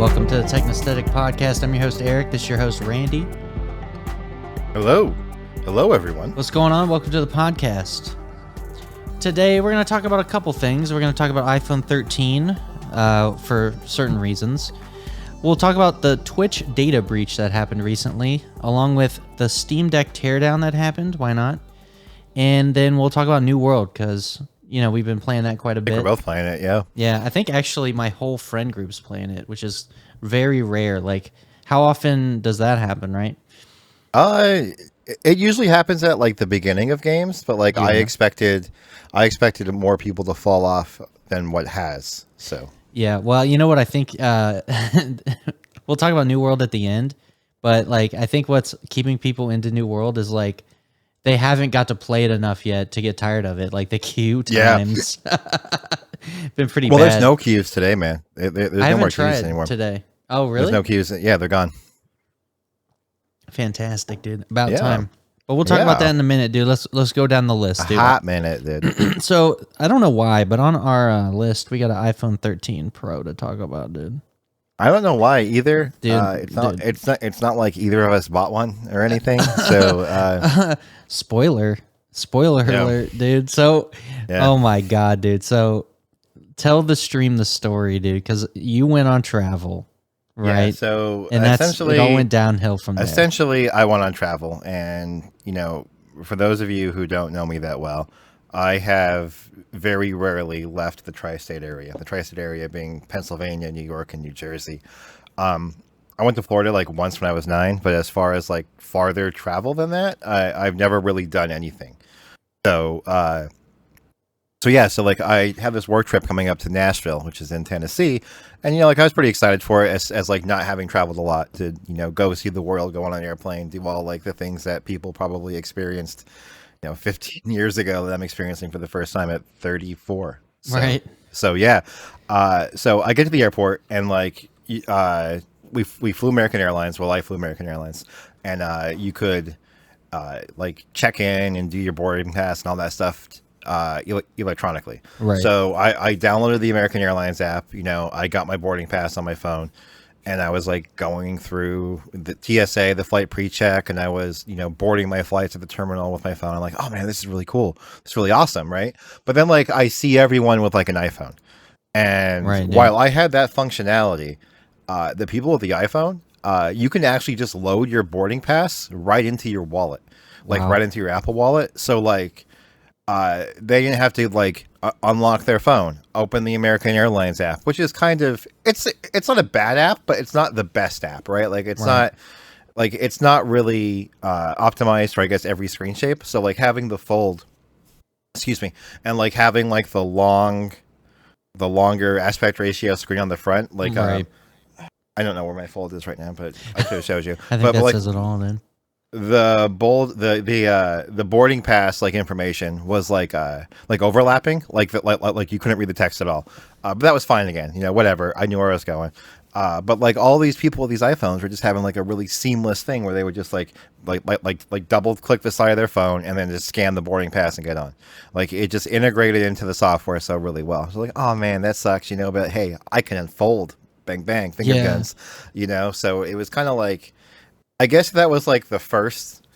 Welcome to the Technosthetic Podcast. I'm your host, Eric. This is your host, Randy. Hello. Hello, everyone. What's going on? Welcome to the podcast. Today, we're going to talk about a couple things. We're going to talk about iPhone 13 for certain reasons. We'll talk about the Twitch data breach that happened recently, along with the Steam Deck teardown that happened. Why not? And then we'll talk about New World, because, you know, we've been playing that quite a bit. We're both playing it, yeah. Yeah, I think actually my whole friend group's playing it, which is very rare. Like, how often does that happen, right? It usually happens at like the beginning of games, but like I expected more people to fall off than what has. So yeah, well, you know what I think? We'll talk about New World at the end, but like I think what's keeping people into New World is like they haven't got to play it enough yet to get tired of it. Like the queue times, been pretty bad. Well, there's no queues today, man. There's no more queues anymore today. Oh, really? There's no queues. Yeah, they're gone. Fantastic, dude. About time. But we'll talk about that in a minute, dude. Let's go down the list, dude. A hot minute, dude. So I don't know why, but on our list we got an iPhone 13 Pro to talk about, dude. I don't know why either. Dude, it's not like either of us bought one or anything. So spoiler alert, dude. So oh my god, dude. So tell the stream the story, dude, because you went on travel. Right. Yeah, so and essentially, it all went downhill from there. Essentially, I went on travel, and you know, for those of you who don't know me that well, I have very rarely left the tri-state area. The tri-state area being Pennsylvania, New York, and New Jersey. I went to Florida like once when I was 9, but as far as like farther travel than that, I've never really done anything. So like I have this work trip coming up to Nashville, which is in Tennessee, and you know, like I was pretty excited for it as like not having traveled a lot to, you know, go see the world, go on an airplane, do all like the things that people probably experienced, you know, 15 years ago that I'm experiencing for the first time at 34. Right. So yeah. So I get to the airport and like we flew American Airlines. Well, I flew American Airlines, and you could like check in and do your boarding pass and all that stuff electronically. Right. So I downloaded the American Airlines app. You know, I got my boarding pass on my phone, and I was like going through the TSA, the flight pre-check, and I was, you know, boarding my flights at the terminal with my phone. I'm like, oh man, this is really cool. It's really awesome, right? But then like I see everyone with like an iPhone, and while I had that functionality, the people with the iPhone, you can actually just load your boarding pass right into your wallet, like right into your Apple Wallet. So like they didn't have to like unlock their phone, open the American Airlines app, which is kind of it's not a bad app, but it's not the best app, right? Like it's not like it's not really optimized for I guess every screen shape. So like having the fold, and like having like the longer aspect ratio screen on the front, like I don't know where my fold is right now, but I should have showed you. I think that says it all, then. The boarding pass like information was like overlapping, like you couldn't read the text at all. But that was fine again, you know, whatever. I knew where I was going. But like all these people with these iPhones were just having like a really seamless thing where they would just like double click the side of their phone and then just scan the boarding pass and get on. Like it just integrated into the software so really well. So like, oh man, that sucks, you know, but hey, I can unfold, bang bang, finger guns, you know. So it was kind of like, I guess that was like the first,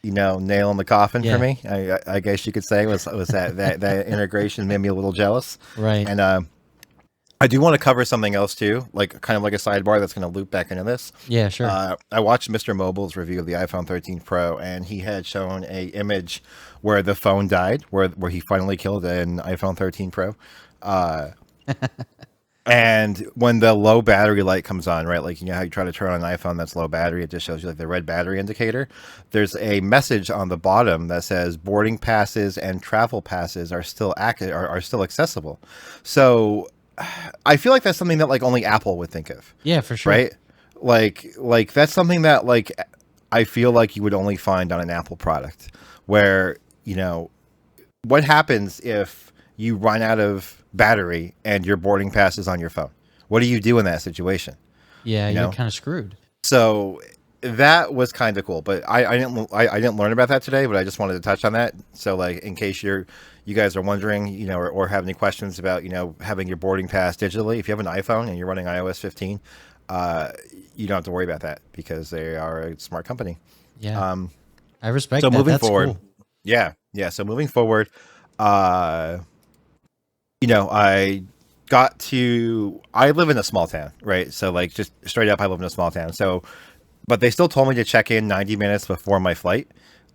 you know, nail in the coffin for me. I guess you could say was that integration made me a little jealous. Right. And I do want to cover something else too, like kind of like a sidebar that's going to loop back into this. Yeah, sure. I watched Mr. Mobile's review of the iPhone 13 Pro, and he had shown a image where the phone died, where he finally killed an iPhone 13 Pro. And when the low battery light comes on, right, like you know how you try to turn on an iPhone that's low battery, it just shows you like the red battery indicator. There's a message on the bottom that says boarding passes and travel passes are still are still accessible. So I feel like that's something that like only Apple would think of. Yeah, for sure. Right? Like that's something that like I feel like you would only find on an Apple product, where, you know, what happens if you run out of battery and your boarding pass is on your phone? What do you do in that situation? Yeah, you're kind of screwed. So that was kind of cool, but I didn't learn about that today, but I just wanted to touch on that. So like in case you guys are wondering, you know, or have any questions about, you know, having your boarding pass digitally, if you have an iPhone and you're running iOS 15, you don't have to worry about that because they are a smart company. Yeah. I respect so that. moving That's forward, cool. yeah. So moving forward, I I live in a small town, right? So like just straight up, I live in a small town. So, but they still told me to check in 90 minutes before my flight.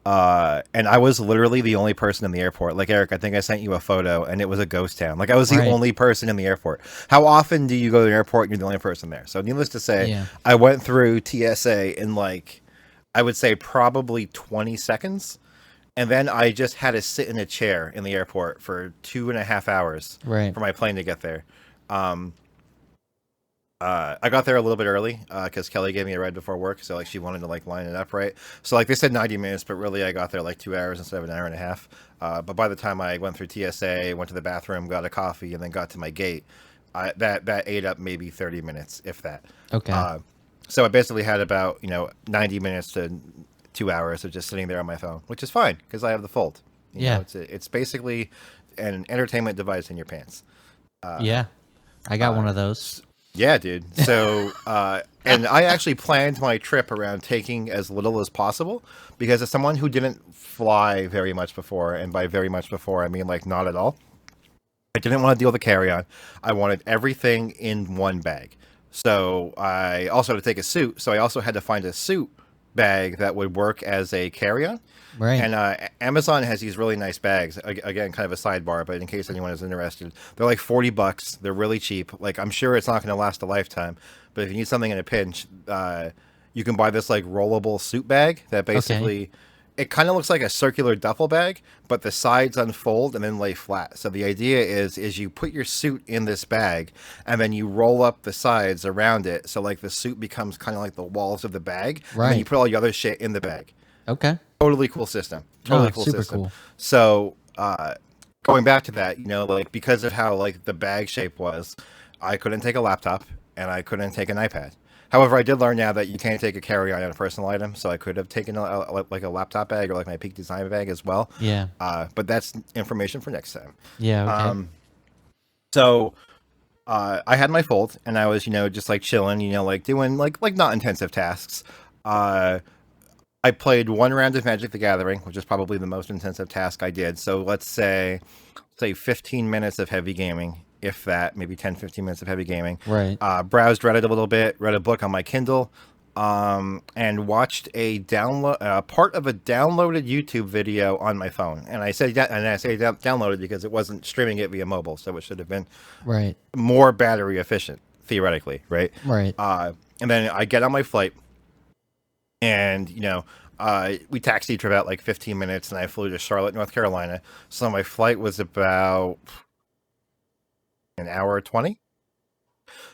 And I was literally the only person in the airport. Like, Eric, I think I sent you a photo and it was a ghost town. Like, I was the Right. only person in the airport. How often do you go to the airport and you're the only person there? So needless to say, Yeah. I went through TSA in like, I would say probably 20 seconds. And then I just had to sit in a chair in the airport for 2.5 hours Right. for my plane to get there. Um, I got there a little bit early because Kelly gave me a ride before work, so like she wanted to like line it up right. So like they said 90 minutes, but really I got there like 2 hours instead of an hour and a half. But by the time I went through TSA, went to the bathroom, got a coffee, and then got to my gate, that ate up maybe 30 minutes, if that. Okay. So I basically had about 90 minutes to 2 hours of just sitting there on my phone, which is fine because I have the Fold. Yeah. It's basically an entertainment device in your pants. Yeah. I got one of those. Yeah, dude. So, and I actually planned my trip around taking as little as possible because as someone who didn't fly very much before, and by very much before, I mean like not at all, I didn't want to deal with the carry-on. I wanted everything in one bag. So I also had to take a suit. So I also had to find a suit bag that would work as a carry-on. Right. And Amazon has these really nice bags. Again, kind of a sidebar, but in case anyone is interested, they're like $40. They're really cheap. Like I'm sure it's not going to last a lifetime, but if you need something in a pinch, you can buy this like rollable suit bag that basically it kind of looks like a circular duffel bag, but the sides unfold and then lay flat. So the idea is you put your suit in this bag and then you roll up the sides around it, so like the suit becomes kind of like the walls of the bag. Right. And then you put all your other shit in the bag. Okay. Totally cool system. Totally cool super system. cool. So, going back to that, like because of how like the bag shape was, I couldn't take a laptop and I couldn't take an iPad. However, I did learn now that you can't take a carry-on on a personal item, so I could have taken like a laptop bag or like my Peak Design bag as well. Yeah. But that's information for next time. Yeah. Okay. So, I had my Fold and I was just like chilling, like doing like not intensive tasks. I played one round of Magic the Gathering, which is probably the most intensive task I did. So let's say 15 minutes of heavy gaming, if that, maybe 10, 15 minutes of heavy gaming. Right. Browsed Reddit a little bit, read a book on my Kindle, and watched a part of a downloaded YouTube video on my phone. And I say downloaded because it wasn't streaming it via mobile, so it should have been Right. more battery efficient, theoretically, right? Right. And then I get on my flight. And, we taxied for about like 15 minutes and I flew to Charlotte, North Carolina. So my flight was about an hour 20.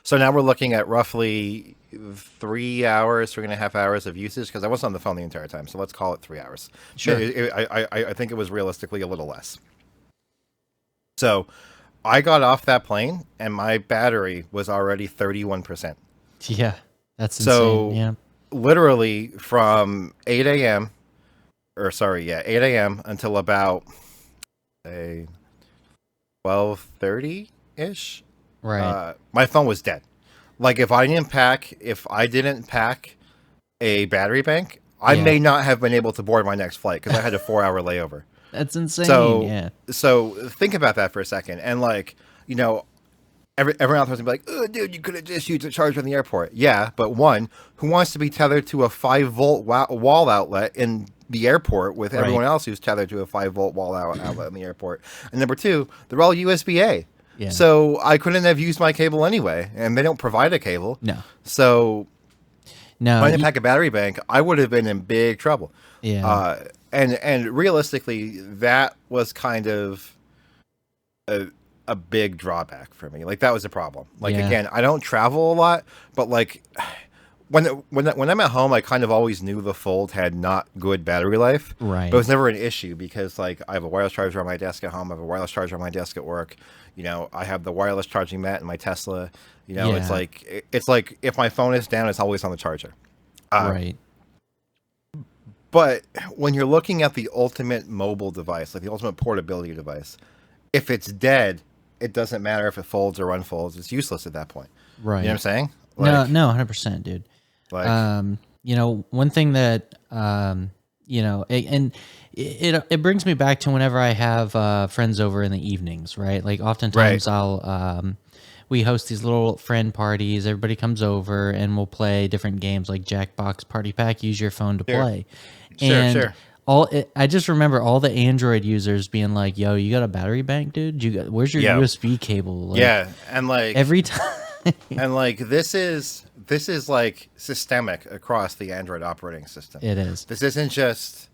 So now we're looking at roughly 3 hours, 3.5 hours of usage because I wasn't on the phone the entire time. So let's call it 3 hours. Sure. I think it was realistically a little less. So I got off that plane and my battery was already 31%. Yeah. That's So, insane. Yeah. literally from 8 a.m. 8 a.m. until about 12:30 ish. Right. My phone was dead. Like if I didn't pack a battery bank, I may not have been able to board my next flight because I had a 4-hour layover. That's insane. So think about that for a second, and like everyone else was gonna be like, "Oh, dude, you could have just used a charger in the airport." Yeah, but one, who wants to be tethered to a 5-volt wall outlet in the airport with everyone else who's tethered to a 5-volt wall outlet in the airport? And number two, they're all USB-A. Yeah. So I couldn't have used my cable anyway, and they don't provide a cable. No. So No. if I didn't pack a battery bank, I would have been in big trouble. Yeah. And realistically, that was kind of a big drawback for me. Like that was a problem. Like again, I don't travel a lot, but like when I'm at home, I kind of always knew the Fold had not good battery life. Right. But it was never an issue because like I have a wireless charger on my desk at home, I have a wireless charger on my desk at work. I have the wireless charging mat in my Tesla. It's like if my phone is down, it's always on the charger. Right. But when you're looking at the ultimate mobile device, like the ultimate portability device, if it's dead, it doesn't matter if it folds or unfolds. It's useless at that point. Right. You know what I'm saying? No, 100%, dude. Like, One thing that it brings me back to whenever I have friends over in the evenings, right? Like oftentimes we host these little friend parties. Everybody comes over and we'll play different games like Jackbox, Party Pack. Use your phone to play, and I just remember all the Android users being like, "Yo, you got a battery bank, dude? Where's your USB cable?" Like, and like every time. And like this is like systemic across the Android operating system. It is. This isn't just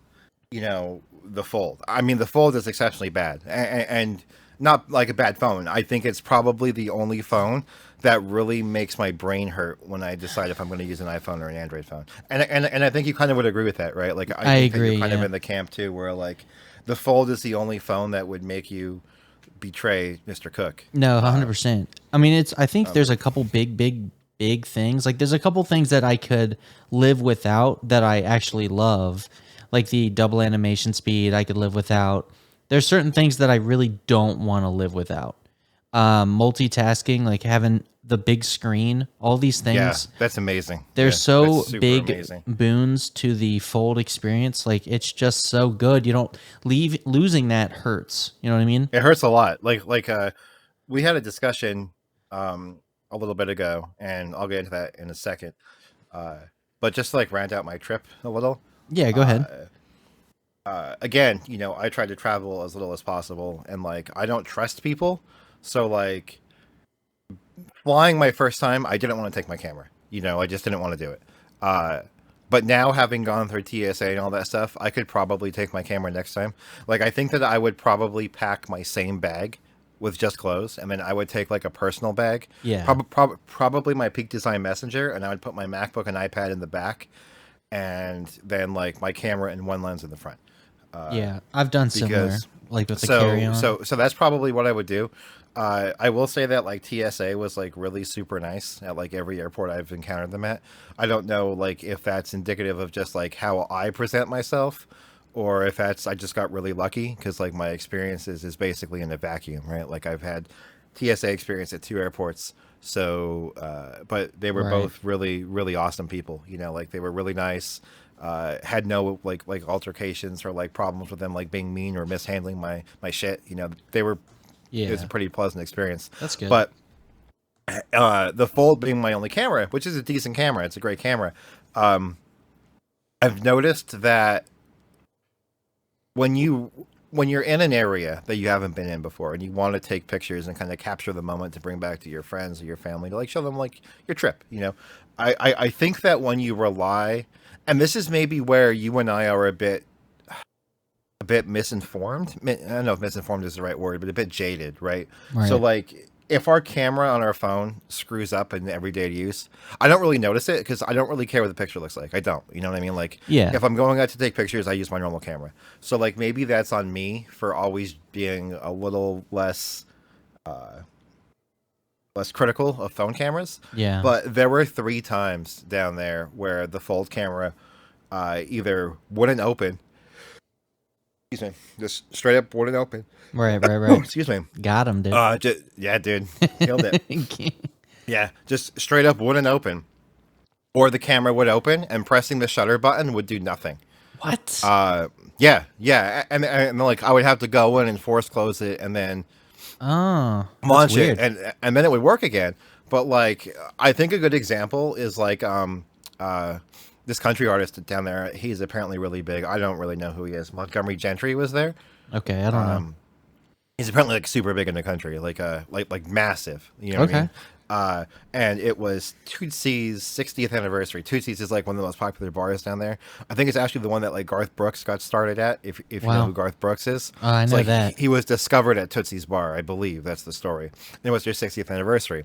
the Fold. I mean, the Fold is exceptionally bad, and not like a bad phone. I think it's probably the only phone that really makes my brain hurt when I decide if I'm going to use an iPhone or an Android phone. And I think you kind of would agree with that, right? Like I think agree. That you're kind of in the camp too, where like the Fold is the only phone that would make you betray Mr. Cook. No, 100%. I mean, I think there's a couple big things. Like there's a couple things that I could live without that I actually love. Like the double animation speed I could live without. There's certain things that I really don't want to live without. Multitasking, like having the big screen, all these things. Yeah, that's amazing. They're so big amazing. boons to the Fold experience. Like it's just so good. You don't losing that hurts. You know what I mean? It hurts a lot. Like we had a discussion a little bit ago, and I'll get into that in a second. But just to like round out my trip a little. Yeah, go ahead. Again, I try to travel as little as possible, and like I don't trust people, so like flying my first time, I didn't want to take my camera. I just didn't want to do it. But now having gone through TSA and all that stuff, I could probably take my camera next time. Like I think that I would probably pack my same bag with just clothes, and then I would take like a personal bag. Yeah. Probably my Peak Design Messenger, and I would put my MacBook and iPad in the back, and then like my camera and one lens in the front. Yeah, I've done similar, like with the carry-on. So that's probably what I would do. I will say that like TSA was like really super nice at like every airport I've encountered them at. I don't know like if that's indicative of just like how I present myself, or if I just got really lucky because like my experiences is basically in a vacuum, right? Like I've had TSA experience at 2 airports. So, but they were both really, really awesome people. Like they were really nice. Had no like altercations or like problems with them like being mean or mishandling my shit. They were. Yeah. It was a pretty pleasant experience. That's good. But the Fold being my only camera, which is a decent camera, it's a great camera. I've noticed that when you're in an area that you haven't been in before and you want to take pictures and kind of capture the moment to bring back to your friends or your family to like show them like your trip, I think that when you rely, and this is maybe where you and I are a bit misinformed. I don't know if misinformed is the right word, but a bit jaded, right? So like if our camera on our phone screws up in everyday use, I don't really notice it because I don't really care what the picture looks like. I don't, you know what I mean? Like if I'm going out to take pictures, I use my normal camera. So like maybe that's on me for always being a little less critical of phone cameras. Yeah. But there were 3 times down there where the Fold camera either wouldn't open. Excuse me. Just straight up wouldn't open. Right. Excuse me. Got him, dude. Yeah, dude. Killed it. Yeah, just straight up wouldn't open. Or the camera would open and pressing the shutter button would do nothing. What? Yeah. And like I would have to go in and force close it and then launch it and then it would work again. But like I think a good example is like this country artist down there, he's apparently really big. I don't really know who he is. Montgomery Gentry was there. Okay, I don't know. He's apparently like super big in the country, like massive. You know what I mean? And it was Tootsie's 60th anniversary. Tootsie's is like one of the most popular bars down there. I think it's actually the one that like Garth Brooks got started at. If you know who Garth Brooks is, I know that he was discovered at Tootsie's bar. I believe that's the story. And it was their 60th anniversary.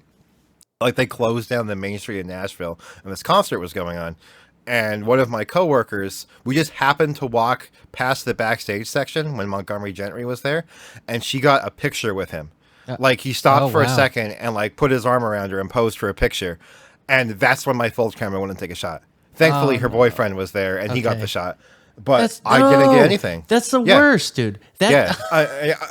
Like they closed down the main street in Nashville, and this concert was going on. And one of my coworkers, we just happened to walk past the backstage section when Montgomery Gentry was there, and she got a picture with him. Like he stopped for a second and like put his arm around her and posed for a picture, and that's when my Fold camera wouldn't take a shot. Thankfully, her boyfriend was there and he got the shot. but I didn't get anything. That's the Yeah. worst, dude. Yeah,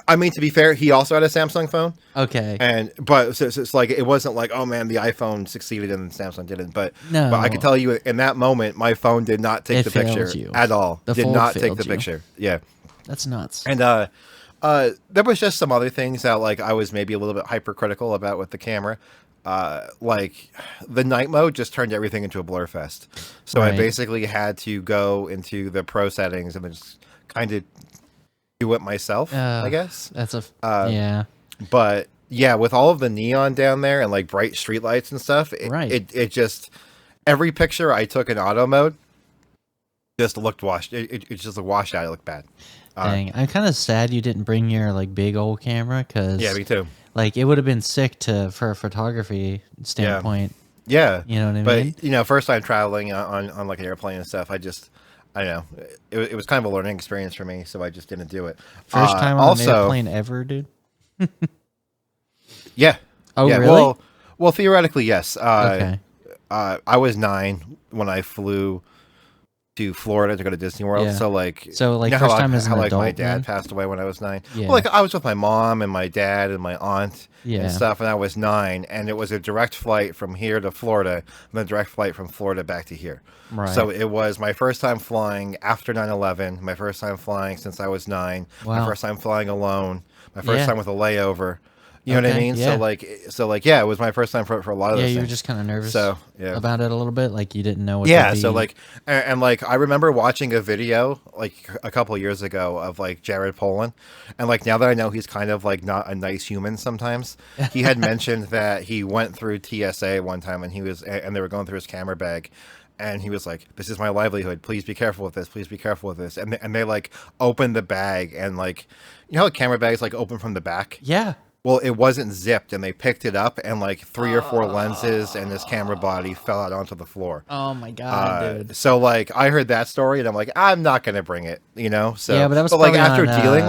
I mean, to be fair, he also had a Samsung phone. Okay. But so it's like it wasn't like, oh man, the iPhone succeeded and Samsung didn't. But I can tell you in that moment, my phone did not take the picture at all. Did not take the picture. Yeah, that's nuts. And there was just some other things that like I was maybe a little bit hypercritical about with the camera. Like the night mode just turned everything into a blur fest. So I basically had to go into the pro settings and then just kind of do it myself, I guess. That's yeah. But yeah, with all of the neon down there and like bright streetlights and stuff, it just every picture I took in auto mode just looked washed. It's just a washed out. It looked bad. Dang, I'm kind of sad you didn't bring your like big old camera because yeah, me too. Like it would have been sick for a photography standpoint. Yeah, you know what I mean. But you know, first time traveling on like an airplane and stuff, I don't know. It was kind of a learning experience for me, so I just didn't do it. First time on an airplane ever, dude. Yeah. Oh, yeah. really? Well, theoretically, yes. Okay. I was 9 when I flew to Florida to go to Disney World. Yeah. So like first time as an how adult, my dad man? passed away when I was 9. Yeah. Well, like I was with my mom and my dad and my aunt Yeah. and stuff, and I was 9, and it was a direct flight from here to Florida, and then a direct flight from Florida back to here. Right. So it was my first time flying after 9/11, my first time flying since I was 9, my Wow. first time flying alone, my first Yeah. time with a layover. You know what I Okay, mean? yeah. So like, yeah, it was my first time for a lot of Yeah, those you were things. just kind of nervous yeah. about it a little bit, like you didn't know what Yeah, to be. so like, and like I remember watching a video like a couple years ago of like Jared Polin, and like now that I know he's kind of like not a nice human sometimes, he had mentioned that he went through TSA one time and they were going through his camera bag. And he was like, "This is my livelihood. Please be careful with this. Please be careful with this." And they like opened the bag and like, you know how camera bags like open from the back? Yeah. Well, it wasn't zipped, and they picked it up, and like 3 or 4 lenses and this camera body fell out onto the floor. Oh my god, dude. So like I heard that story, and I'm like, I'm not gonna bring it, you know. So Yeah, but that was like probably after on, dealing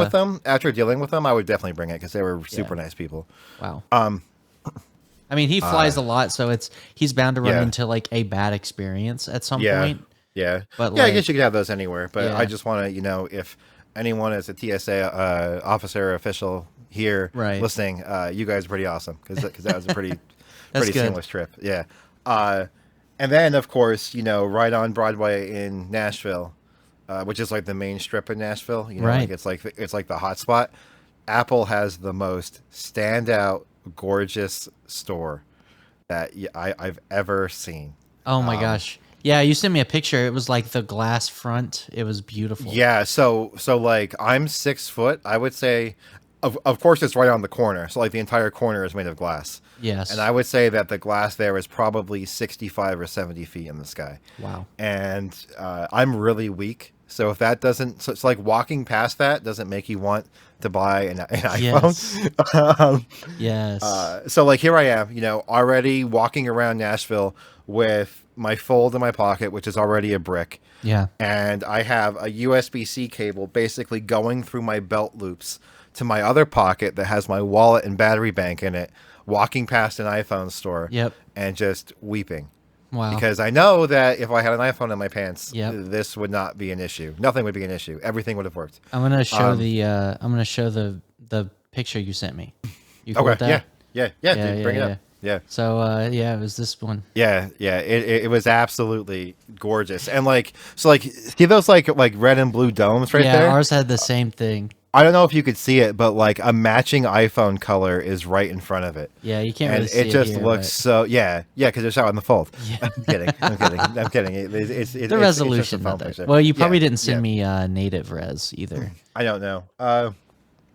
with them, I would definitely bring it because they were super nice people. Wow. I mean, he flies a lot, so he's bound to run into like a bad experience at some point. Yeah, But yeah, I like, guess you could have those anywhere. But Yeah. I just want to, you know, if anyone is a TSA officer or official here listening, you guys are pretty awesome because that was a pretty good. seamless trip. Yeah. And then of course, you know, right on Broadway in Nashville, which is like the main strip in Nashville. You know, Right. like it's like the hot spot. Apple has the most standout, gorgeous store that I've ever seen. Oh my gosh. Yeah, you sent me a picture. It was like the glass front. It was beautiful. Yeah, so like I'm 6 foot. I would say, of course, it's right on the corner. So like the entire corner is made of glass. Yes. And I would say that the glass there is probably 65 or 70 feet in the sky. Wow. And I'm really weak. So if that doesn't, so it's like walking past that doesn't make you want to buy an iPhone. Yes. So like here I am, you know, already walking around Nashville with my Fold in my pocket, which is already a brick. Yeah. And I have a USB-C cable basically going through my belt loops to my other pocket that has my wallet and battery bank in it, walking past an iPhone store. Yep. And just weeping. Wow. Because I know that if I had an iPhone in my pants, Yep. this would not be an issue. Nothing would be an issue. Everything would have worked. I'm gonna show the picture you sent me. You cool with that? Yeah, dude, bring it up. Yeah. So it was this one. Yeah. It was absolutely gorgeous. And like, so like, see those like red and blue domes right there? Yeah, ours had the same thing. I don't know if you could see it, but like a matching iPhone color is right in front of it. Yeah, you can't And really see it just here, looks so, because it's out in the Fold. Yeah. I'm kidding. It's the resolution. it's Not just a that. phone Well, you picture. probably Yeah, didn't send me native res either. I don't know.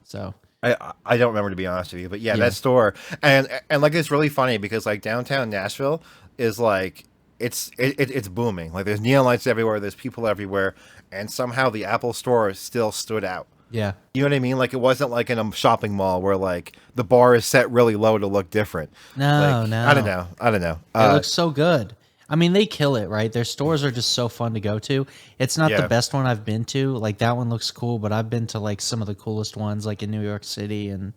So I don't remember, to be honest with you, but Yeah. that store and like it's really funny because like downtown Nashville is like it's booming. Like there's neon lights everywhere, there's people everywhere, and somehow the Apple store still stood out. yeah. You know what I mean? Like it wasn't like in a shopping mall where like the bar is set really low to look different. No, Like, no. I don't know. It looks so good. I mean, they kill it, right? Their stores are just so fun to go to. It's not Yeah. the best one I've been to. Like that one looks cool, but I've been to like some of the coolest ones, like in New York City and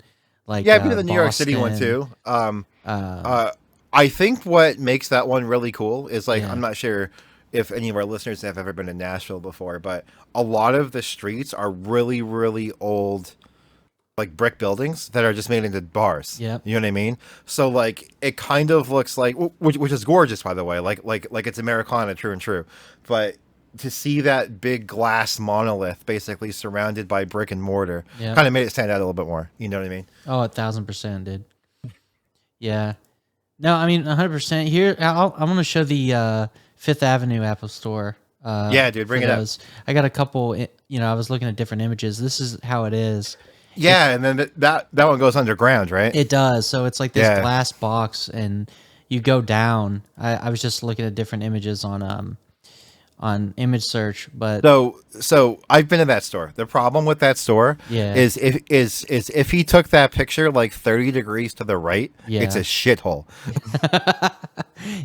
like I've been to the New York City one Boston. too. I think what makes that one really cool is like Yeah. I'm not sure if any of our listeners have ever been to Nashville before, but a lot of the streets are really, really old, like brick buildings that are just made into bars. Yep. You know what I mean? So like it kind of looks like, which is gorgeous, by the way. Like it's Americana, true and true. But to see that big glass monolith basically surrounded by brick and mortar kind of made it stand out a little bit more. You know what I mean? Oh, 1,000%, dude. Yeah. No, I mean 100%. Here, I'm gonna show the Fifth Avenue Apple Store. Yeah, dude, bring it up. I got a couple. I was looking at different images. This is how it is. Yeah, and then that one goes underground, right? It does. So it's like this glass box, and you go down. I was just looking at different images on image search, but so I've been to that store. The problem with that store is if he took that picture like 30 degrees to the right, it's a shithole.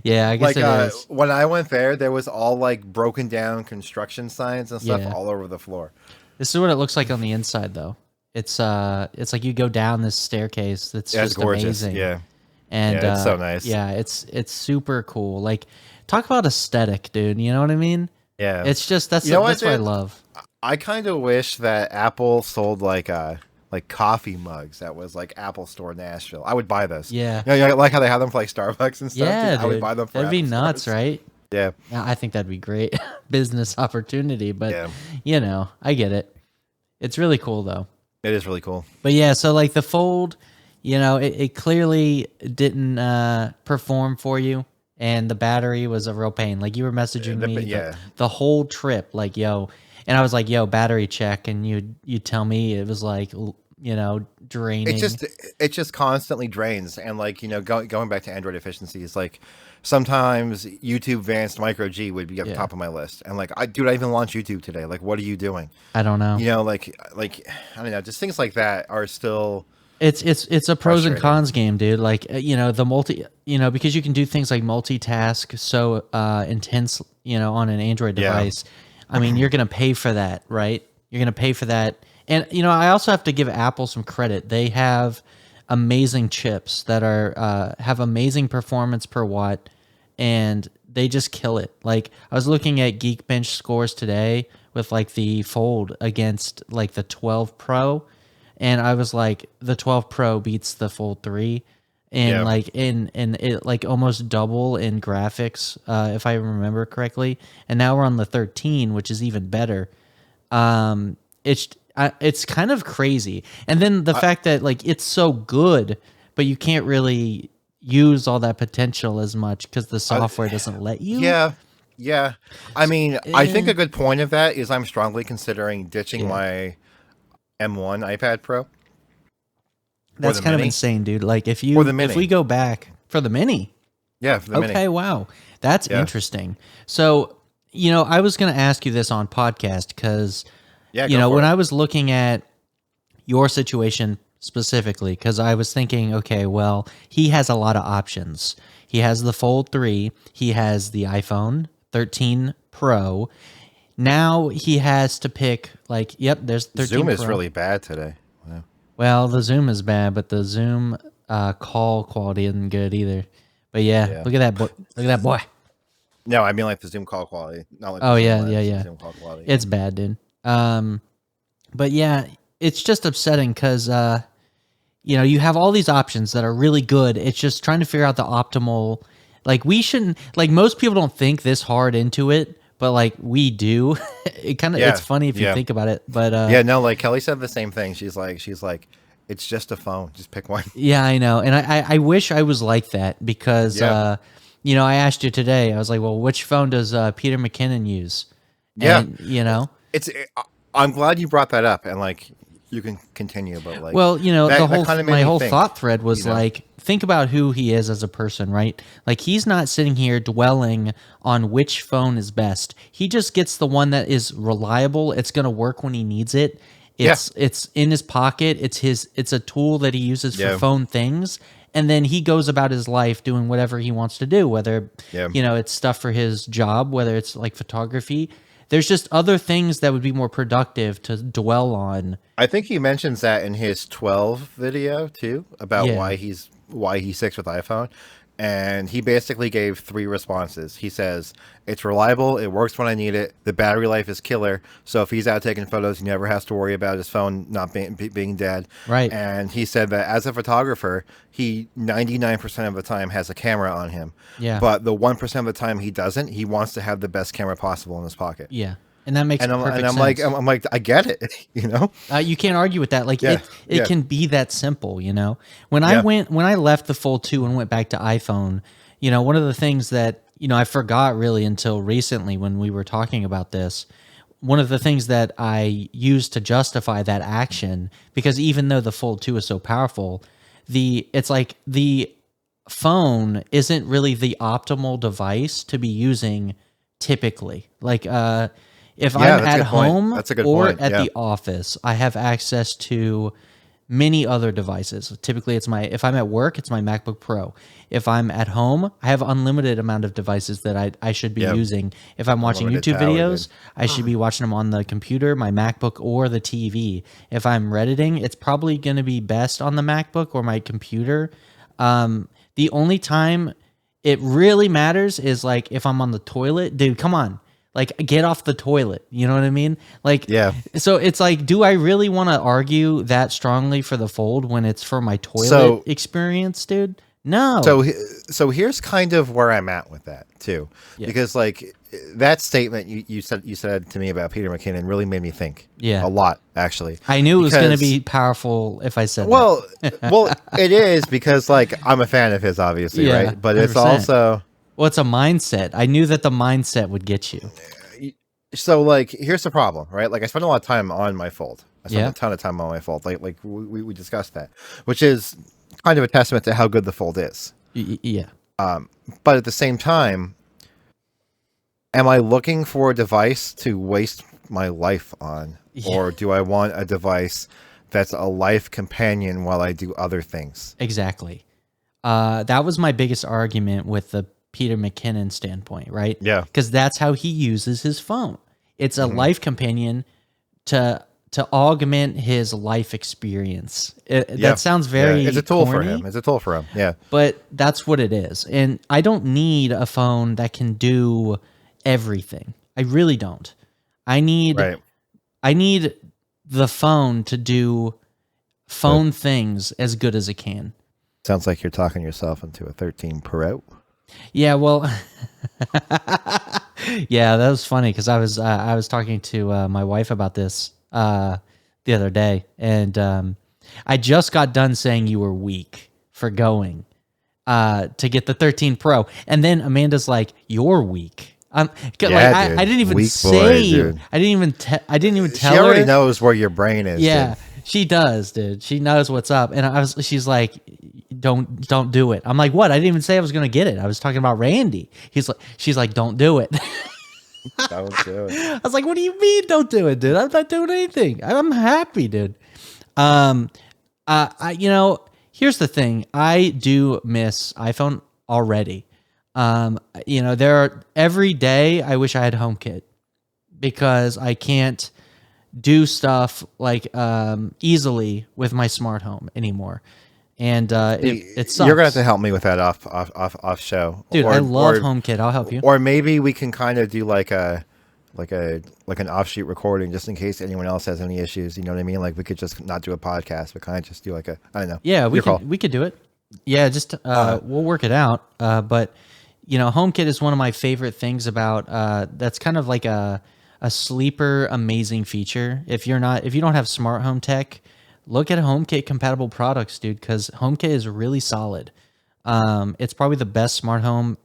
Yeah, I guess it is. When I went there was all like broken down construction signs and stuff all over the floor. This is what it looks like on the inside, though. It's like you go down this staircase that's just gorgeous. amazing. Yeah, and it's so nice. Yeah, it's super cool. Like, talk about aesthetic, dude. You know what I mean? Yeah, it's just that's what I love. I kind of wish that Apple sold like coffee mugs that was like Apple Store Nashville. I would buy those. Yeah, like how they have them for like Starbucks and stuff. Yeah, dude. I would buy them. That'd be nuts, stores. Right? Yeah, I think that'd be great business opportunity. But I get it. It's really cool though. It is really cool. But yeah, so like the Fold, it clearly didn't perform for you. And the battery was a real pain. Like, you were messaging me the whole trip, like, yo. And I was like, yo, battery check. And you'd tell me it was like, draining. It just constantly drains. And like, going back to Android efficiencies, like sometimes YouTube Advanced Micro G would be at the top of my list. And like, I even launched YouTube today. Like, what are you doing? I don't know. Like I don't know. Just things like that are still... It's a pros and cons game, dude. Like, the multi, because you can do things like multitask so intense, on an Android device. I mean, you're going to pay for that, right? You're going to pay for that. And, I also have to give Apple some credit. They have amazing chips that are have amazing performance per watt, and they just kill it. Like, I was looking at Geekbench scores today with like the Fold against like the 12 Pro. And I was like, the 12 Pro beats the Fold 3, and like in it like almost double in graphics, if I remember correctly. And now we're on the 13, which is even better. It's kind of crazy. And then the fact that like it's so good, but you can't really use all that potential as much because the software doesn't let you. Yeah. I mean, I think a good point of that is I'm strongly considering ditching my M1 iPad Pro. That's kind of insane, dude. Like if we go back for the mini. Yeah, for the mini. Okay, wow. That's interesting. So, I was going to ask you this on podcast because, when I was looking at your situation specifically, because I was thinking, okay, well, he has a lot of options. He has the Fold 3. He has the iPhone 13 Pro. Now he has to pick, like, there's 13 Zoom is Pro. really bad today. Wow. Well, the Zoom is bad, but the Zoom call quality isn't good either. But look at that boy. Look at that boy. No, I mean like the Zoom call quality. Not like Zoom call quality. It's bad, dude. But yeah, it's just upsetting because, you have all these options that are really good. It's just trying to figure out the optimal, like we shouldn't, like most people don't think this hard into it. But like we do, it kind of it's funny if you think about it. But like Kelly said the same thing. She's like, it's just a phone. Just pick one. Yeah, I know, and I wish I was like that because I asked you today. I was like, well, which phone does Peter McKinnon use? And, I'm glad you brought that up, and like you can continue, but like, well, my whole thought thread was like, think about who he is as a person, right? Like he's not sitting here dwelling on which phone is best. He just gets the one that is reliable. It's going to work when he needs it. It's in his pocket. It's a tool that he uses for phone things. And then he goes about his life doing whatever he wants to do, whether it's stuff for his job, whether it's like photography. There's just other things that would be more productive to dwell on. I think he mentions that in his 12 video too, about why he sticks with iPhone. and he basically gave 3 responses. He says, it's reliable, it works when I need it, the battery life is killer, so if he's out taking photos, he never has to worry about his phone not being dead. Right. And he said that as a photographer, he 99% of the time has a camera on him. Yeah. But the 1% of the time he doesn't, he wants to have the best camera possible in his pocket. Yeah. And that makes perfect sense. I'm like, I get it, you know? You can't argue with that. Like it can be that simple, you know? When I left the Fold 2 and went back to iPhone, you know, one of the things that, you know, I forgot really until recently when we were talking about this, one of the things that I used to justify that action, because even though the Fold 2 is so powerful, it's like the phone isn't really the optimal device to be using typically. Like, if I'm at home or at the office, I have access to many other devices. Typically, if I'm at work, it's my MacBook Pro. If I'm at home, I have unlimited amount of devices that I should be using. If I'm watching YouTube videos, I should be watching them on the computer, my MacBook, or the TV. If I'm Redditing, it's probably going to be best on the MacBook or my computer. The only time it really matters is like if I'm on the toilet. Dude, come on. Like, get off the toilet. You know what I mean? Like, so it's like, do I really want to argue that strongly for the Fold when it's for my toilet experience, dude? No. So here's kind of where I'm at with that too, because like that statement you said to me about Peter McKinnon really made me think a lot, actually. I knew it was going to be powerful if I said that. Well, it is because like I'm a fan of his, obviously, right? But 100%. It's also... Well, it's a mindset. I knew that the mindset would get you. So, like, here's the problem, right? Like, I spend a lot of time on my Fold. I spend a ton of time on my Fold. Like we discussed that, which is kind of a testament to how good the Fold is. Yeah. But at the same time, am I looking for a device to waste my life on? Yeah. Or do I want a device that's a life companion while I do other things? Exactly. That was my biggest argument with the Peter McKinnon standpoint, right? Yeah. Because that's how he uses his phone. It's a life companion to augment his life experience. That sounds very it's a tool corny, for him. It's a tool for him. Yeah. But that's what it is. And I don't need a phone that can do everything. I really don't. I need the phone to do phone things as good as it can. Sounds like you're talking yourself into a 13 Pro. Yeah, well, yeah, that was funny because I was talking to my wife about this the other day, and I just got done saying you were weak for going to get the 13 Pro, and then Amanda's like, "You're weak." I didn't even say. I didn't even tell her. She already knows where your brain is. Yeah, dude. She does, dude. She knows what's up, and she's like, Don't do it. I'm like, what? I didn't even say I was gonna get it. I was talking about Randy. She's like, don't do it. Don't do it. I was like, what do you mean don't do it, dude? I'm not doing anything. I'm happy, dude. Here's the thing. I do miss iPhone already. Every day I wish I had HomeKit because I can't do stuff like easily with my smart home anymore. And it sucks. You're gonna have to help me with that off show, dude. I love HomeKit. I'll help you. Or maybe we can kind of do like an offshoot recording just in case anyone else has any issues. You know what I mean? Like we could just not do a podcast, but kind of just do like I don't know. Yeah, we could do it. Yeah, just we'll work it out. But HomeKit is one of my favorite things about. That's kind of like a sleeper amazing feature. If you don't have smart home tech, look at HomeKit compatible products, dude, because HomeKit is really solid. It's probably the best smart home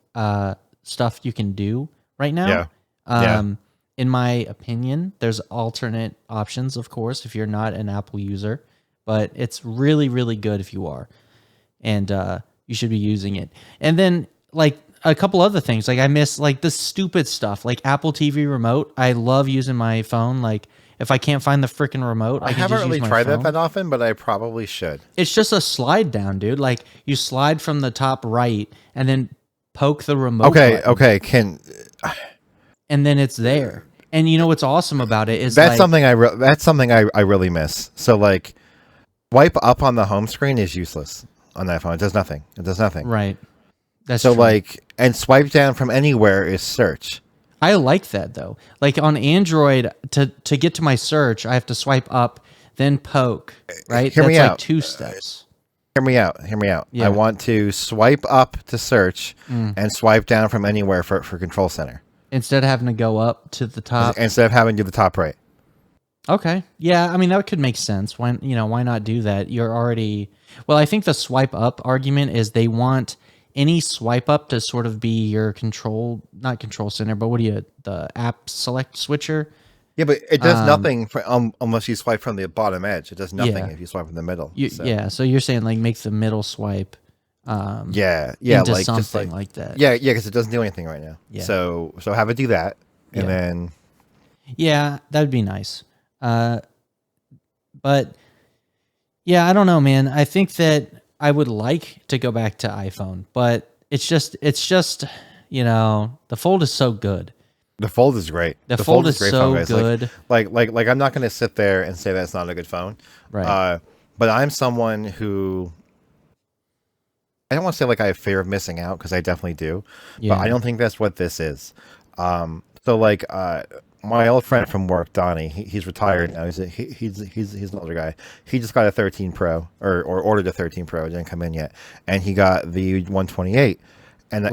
stuff you can do right now. Yeah. In my opinion, there's alternate options, of course, if you're not an Apple user, but it's really, really good if you are, and you should be using it. And then like a couple other things, like I miss like the stupid stuff, like Apple TV remote. I love using my phone, like. If I can't find the freaking remote, I haven't really tried that often, but I probably should. It's just a slide down, dude. Like you slide from the top right and then poke the remote. Okay. And then it's there. And you know what's awesome about it is that's something I really miss. So like, wipe up on the home screen is useless on that phone. It does nothing. Right. That's So true. like, and swipe down from anywhere is search. I like that though. Like on Android, to get to my search, I have to swipe up, then poke. Right? Hear That's me like out. 2 steps. Hear me out. Hear me out. Yeah. I want to swipe up to search and swipe down from anywhere for control center Instead of having to go up to the top. instead of having to do the top right. Okay. Yeah, I mean that could make sense. Why not do that? You're already well, I think the swipe up argument is they want any swipe up to sort of be your not control center, but the app select switcher. Yeah, but it does nothing unless you swipe from the bottom edge. It does nothing if you swipe from the middle. Yeah, so you're saying like make the middle swipe yeah, into like something just like that. Yeah, because it doesn't do anything right now. Yeah. So have it do that, and then Yeah, that'd be nice. But yeah, I don't know, man. I think that I would like to go back to iPhone, but it's just the Fold is so good. the Fold is great. The Fold is great so phone, guys. good. Like I'm not going to sit there and say that's not a good phone. Right. But I'm someone who I don't want to say like I have fear of missing out because I definitely do. Yeah. But I don't think that's what this is. So like my old friend from work, Donnie, he's retired now. He's an older guy. He just got a 13 Pro or ordered a 13 Pro. It didn't come in yet, and he got the 128. And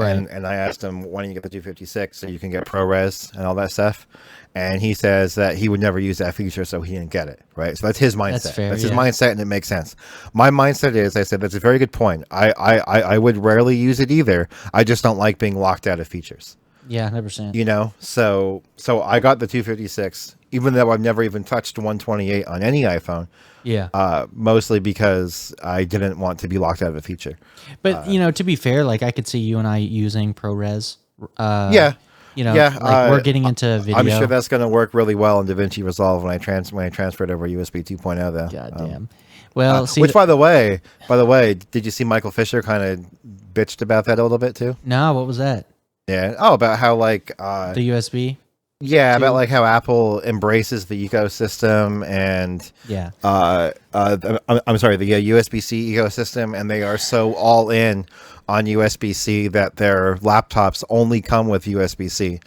I asked him, why don't you get the 256 so you can get ProRes and all that stuff? And he says that he would never use that feature, so he didn't get it. Right? So that's his mindset. That's fair, That's his mindset, and it makes sense. My mindset is, I said, that's a very good point. I would rarely use it either. I just don't like being locked out of features. Yeah, 100%. You know, so I got the 256, even though I've never even touched 128 on any iPhone. Yeah. Mostly because I didn't want to be locked out of a feature. But to be fair, like I could see you and I using ProRes. Yeah. We're getting into video. I'm sure that's going to work really well in DaVinci Resolve when I transferred over USB 2.0 though. God damn. Well, see, which by the way, did you see Michael Fisher kind of bitched about that a little bit too? No, what was that? Yeah. Oh, about how like The USB. Yeah, about like how Apple embraces the ecosystem and I'm sorry, the USB-C ecosystem, and they are so all in on USB-C that their laptops only come with USB-C.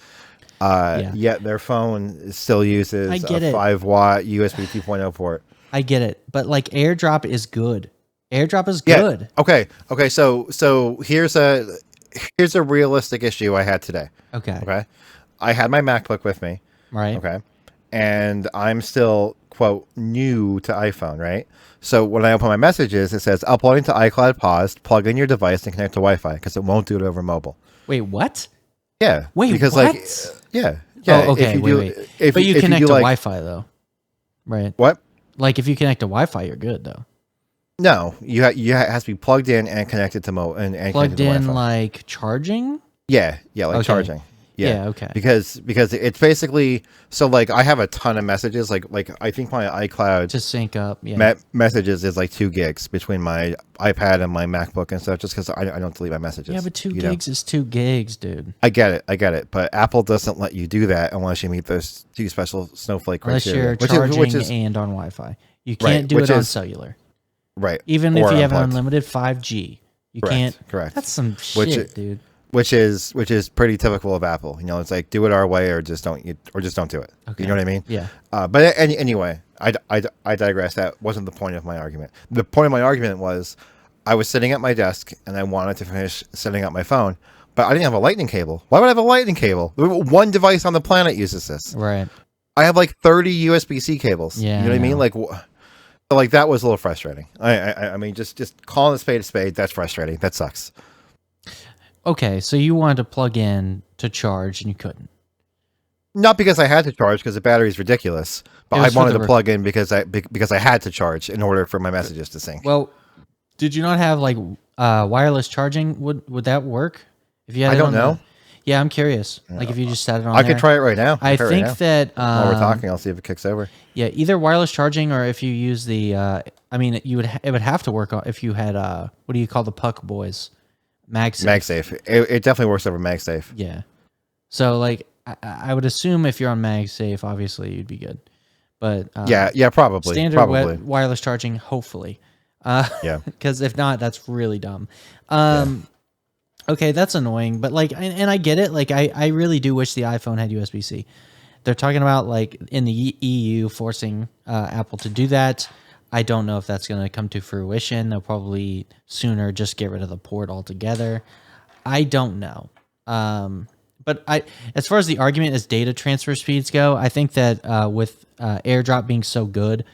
Yet their phone still uses a 5-watt USB 2.0 port. I get it, but like AirDrop is good. AirDrop is good. Okay. So here's a realistic issue I had today. Okay. I had my MacBook with me. Right. Okay. And I'm still, quote, new to iPhone, right? So when I open my messages, it says uploading to iCloud paused, plug in your device and connect to Wi-Fi because it won't do it over mobile. Wait, what? Yeah. Wait, because what? Yeah. Oh, okay. Wait. But you connect to Wi-Fi though. Right. What? Like if you connect to Wi-Fi, you're good though. No, you has to be plugged in and connected to and plugged in like charging. Yeah, like charging. Yeah, okay. Because it's basically so like I have a ton of messages like I think my iCloud to sync up messages is like 2 gigs between my iPad and my MacBook and stuff just because I don't delete my messages. Yeah, but 2 gigs is 2 gigs, dude. I get it. But Apple doesn't let you do that unless you meet those 2 special snowflake criteria. Unless you're charging and on Wi-Fi. You can't do it on cellular. Right. Even if you have an unlimited 5G, you can't. Correct. That's some shit, dude. Which is pretty typical of Apple. You know, it's like do it our way or just don't do it. Okay. You know what I mean? Yeah. But anyway, I digress. That wasn't the point of my argument. The point of my argument was I was sitting at my desk and I wanted to finish setting up my phone, but I didn't have a lightning cable. Why would I have a lightning cable? One device on the planet uses this. Right. I have like 30 USB-C cables. Yeah. You know what I mean? Like that was a little frustrating. I mean, just calling a spade, that's frustrating. That sucks. Okay, so you wanted to plug in to charge and you couldn't. Not because I had to charge, because the battery is ridiculous, but I wanted to plug in because I had to charge in order for my messages to sync. Well, did you not have like wireless charging? Would that work? If you had I don't know. Yeah, I'm curious. Like if you just set it on I could try it right now. I think that while we're talking, I'll see if it kicks over. Yeah, either wireless charging or if you use the I mean it would have to work if you had what do you call the Puck Boys? MagSafe. MagSafe. It definitely works over MagSafe. Yeah. So like I would assume if you're on MagSafe, obviously you'd be good. But yeah, probably. Standard wireless charging, hopefully. Yeah. Because if not, that's really dumb. Okay, that's annoying, but like, and I get it. Like, I really do wish the iPhone had USB-C. They're talking about like in the EU forcing Apple to do that. I don't know if that's going to come to fruition. They'll probably sooner just get rid of the port altogether. I don't know. But as far as the argument as data transfer speeds go, I think that with AirDrop being so good,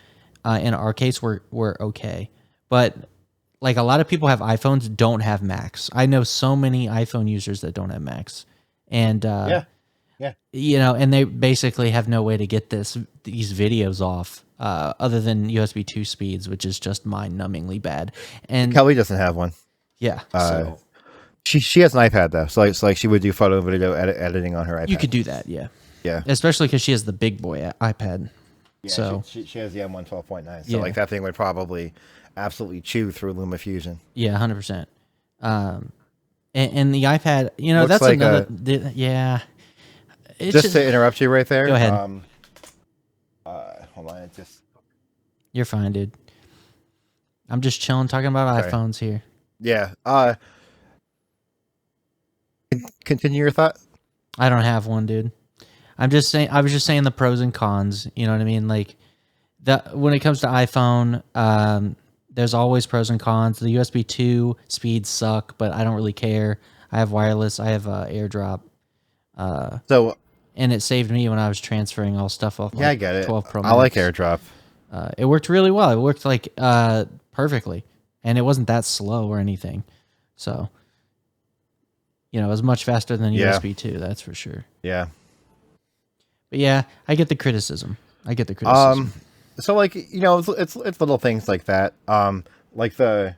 in our case, we're okay. But like a lot of people have iPhones, don't have Macs. I know so many iPhone users that don't have Macs, and Yeah. and they basically have no way to get these videos off other than USB 2 speeds, which is just mind-numbingly bad. And Kelly doesn't have one. yeah, so she has an iPad though, so like she would do photo and video editing on her iPad. you could do that, yeah, yeah, especially because she has the big boy iPad. yeah. So she has the M1 12.9. So Yeah. like that thing would probably absolutely chew through LumaFusion. yeah, 100%. And the iPad, Looks that's like another. Yeah, it's just to interrupt you right there. Go ahead. Hold on, it just. You're fine, dude. I'm just chilling, talking about Okay. iPhones here. Yeah. Continue your thought. I don't have one, dude. I'm just saying. I was just saying the pros and cons. You know what I mean? Like when it comes to iPhone, there's always pros and cons. The USB 2 speeds suck, but I don't really care. I have wireless. I have AirDrop. So And it saved me when I was transferring all stuff off. yeah, I get it. 12 Pro I like Max. AirDrop. It worked really well. It worked like perfectly, and it wasn't that slow or anything. So, it was much faster than Yeah. USB 2. That's for sure. Yeah. But yeah, I get the criticism. So like it's little things like that. Like the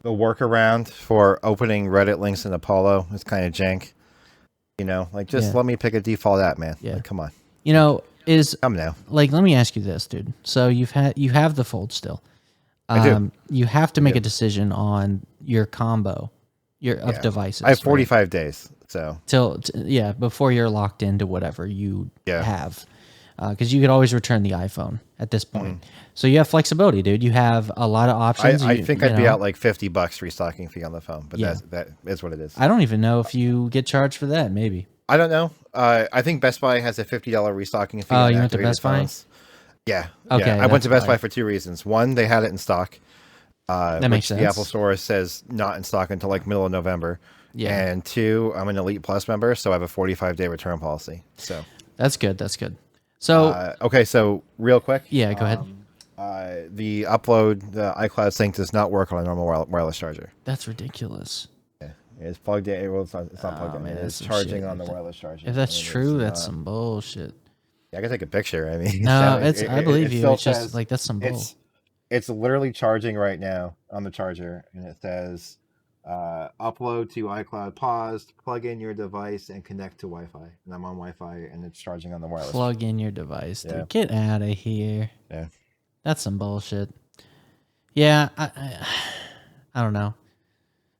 workaround for opening Reddit links in Apollo is kind of jank. Like just Yeah. let me pick a default app, man. Yeah. Like, come on, Come now. like, let me ask you this, dude. So you have the Fold still. I do. You have to make do. a decision on your combo, of devices. I have right? 45 days. So before you're locked into whatever you Yeah. have, because you could always return the iPhone at this point. Mm-hmm. So you have flexibility, dude. You have a lot of options. I think I'd be out like $50 restocking fee on the phone, but Yeah. that is what it is. I don't even know if you get charged for that. Maybe. I don't know. I think Best Buy has a $50 restocking fee. Oh, on you went to activated Best Buy? phones. Yeah. Okay, Yeah. I went to that's Best Buy why. for two reasons. One, they had it in stock. That makes The sense. Apple Store says not in stock until like middle of November. Yeah. And two, I'm an Elite Plus member, so I have a 45-day return policy. So That's good. That's good. So okay, so real quick. yeah, go ahead. The iCloud sync does not work on a normal wireless charger. That's ridiculous. It's plugged in. Well, it's not plugged in. Man, It's that's some charging shit. on the wireless charger. If that's And it's true, that's not. some bullshit. Yeah, I can take a picture. I mean, No, I it believe you. still It's just says- like that's some bull. It's literally charging right now on the charger, and it says upload to iCloud paused, plug in your device, and connect to Wi-Fi. And I'm on Wi-Fi, and it's charging on the wireless. Plug in your device, dude. Yeah. Get out of here. Yeah. That's some bullshit. Yeah, I don't know.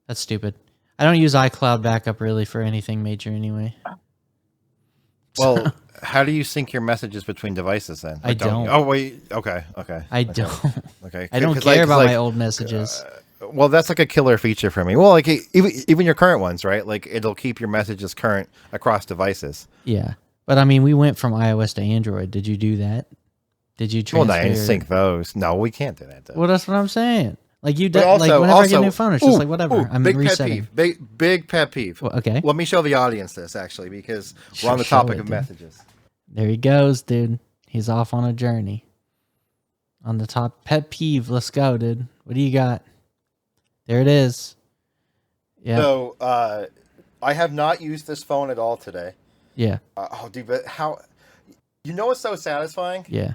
That's stupid. I don't use iCloud backup really for anything major anyway. Well, how do you sync your messages between devices then? I don't. Oh wait. Okay. I Okay. don't. Okay. I don't 'Cause, care about like, my old messages. Well, that's like a killer feature for me. Well, like even your current ones, right? Like it'll keep your messages current across devices. Yeah, but I mean, we went from iOS to Android. Did you do that? Did you Well, transfer? no, I sync those. No, we can't do that though. Well, that's what I'm saying. Like you, But like also- whenever I get a also- new phone, it's just ooh, like whatever. I'm big resetting. pet peeve. Big pet peeve. Well, okay, Let me show the audience this actually, because we're on the Show topic it, of dude. messages. there he goes, dude. He's off on a journey. On the top pet peeve. Let's go, dude. What do you got? There it is. Yeah, So I have not used this phone at all today. yeah, Dude, but how? You know what's so satisfying? yeah.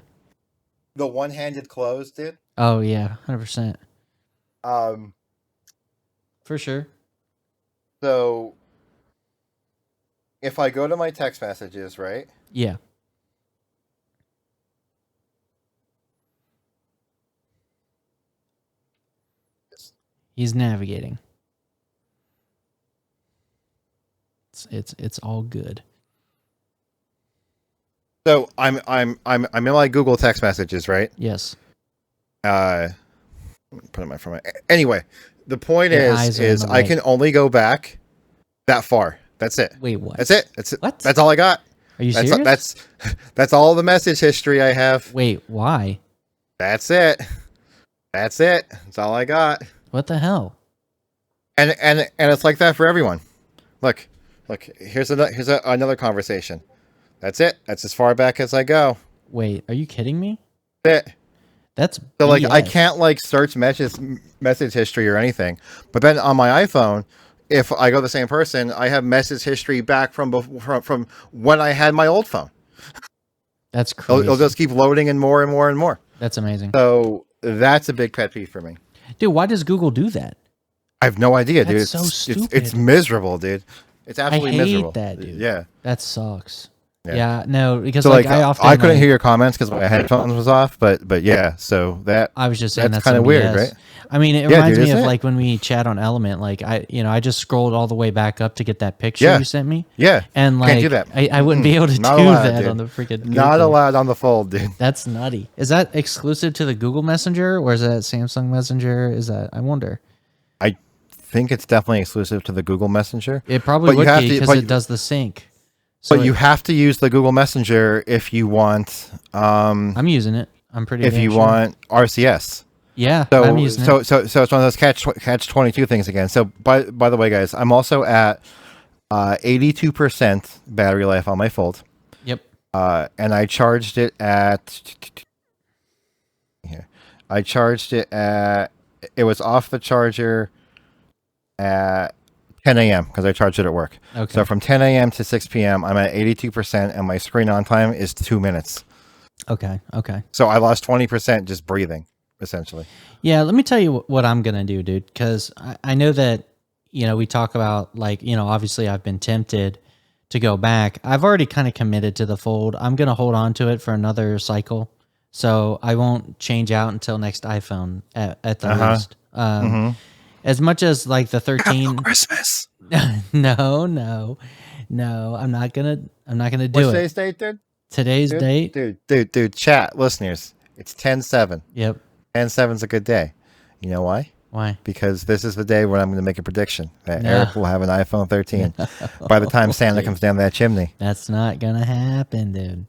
The one-handed close, dude. Oh yeah, 100%. For sure. So if I go to my text messages, right? Yeah. He's navigating. It's all good. So I'm in my Google text messages, right? Yes. Put it in my phone. Anyway, the point Your eyes are in is the I way. can only go back That far. That's it. Wait, what? That's it. That's it. What? That's all I got. Are you serious? That's all the message history I have. Wait, why? That's it. That's it. That's all I got. What the hell? And it's like that for everyone. Look. Here's another conversation. That's it. That's as far back as I go. Wait, are you kidding me? That's it. That's So like BS. I can't like search message history or anything. But then on my iPhone, if I go the same person, I have message history back from when I had my old phone. That's crazy. It'll just keep loading and more and more and more. That's amazing. So that's a big pet peeve for me. Dude, why does Google do that? I have no idea, dude. That's so stupid. It's miserable, dude. It's absolutely I hate miserable. that, dude. Yeah. That sucks. Yeah. Yeah, no, because So like I couldn't hear your comments because my headphones was off, but yeah, so that I was just saying that's kind of weird, BS. right? I mean, it Yeah, reminds dude, me of isn't it? like when we chat on Element. Like I just scrolled all the way back up to get that picture Yeah. you sent me, Yeah. and like Can't do that. I wouldn't be able to do Not allowed, that dude. on the freaking Not Google. allowed on the Fold, dude. That's nutty. Is that exclusive to the Google Messenger or is that Samsung Messenger? Is that I wonder. I think it's definitely exclusive to the Google Messenger. It probably But you would have be to- because but- it does the sync. So But you have to use the Google Messenger if you want I'm using it. I'm pretty. if damn you sure. want RCS. Yeah, So I'm using so it. it's one of those catch 22 things again. So by the way, guys, I'm also at 82% battery life on my Fold. Yep. And I charged it at here. It was off the charger at 10 a.m. because I charged it at work. Okay. So from 10 a.m. to 6 p.m., I'm at 82%, and my screen on time is 2 minutes. Okay. So I lost 20% just breathing, essentially. Yeah, let me tell you what I'm gonna do, dude. Because I know that we talk about like obviously I've been tempted to go back. I've already kind of committed to the Fold. I'm gonna hold on to it for another cycle, so I won't change out until next iPhone at the least. As much as like the 13 Christmas. no, I'm not gonna do What's it. today's date, dude? Today's date. Dude, chat, listeners, it's 10/7. Yep. 10/7's a good day. You know why? Why? Because this is the day when I'm going to make a prediction that No. Eric will have an iPhone 13 by the time Santa comes down that chimney. That's not gonna happen, dude.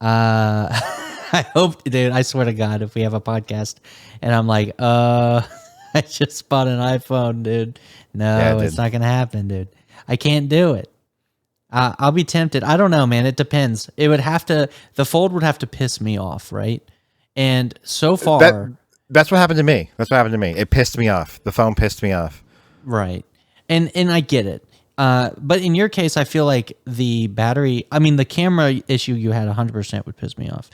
I hope, dude. I swear to God, if we have a podcast and I'm like, I just bought an iPhone, dude. No, Yeah, it's dude. not gonna happen, dude. I can't do it. I'll be tempted. I don't know, man. It depends. It would have to. The Fold would have to piss me off, right? And so far, That's what happened to me. It pissed me off. The phone pissed me off. right? And I get it. But in your case, I feel like the battery. I mean, the camera issue you had 100% would piss me off.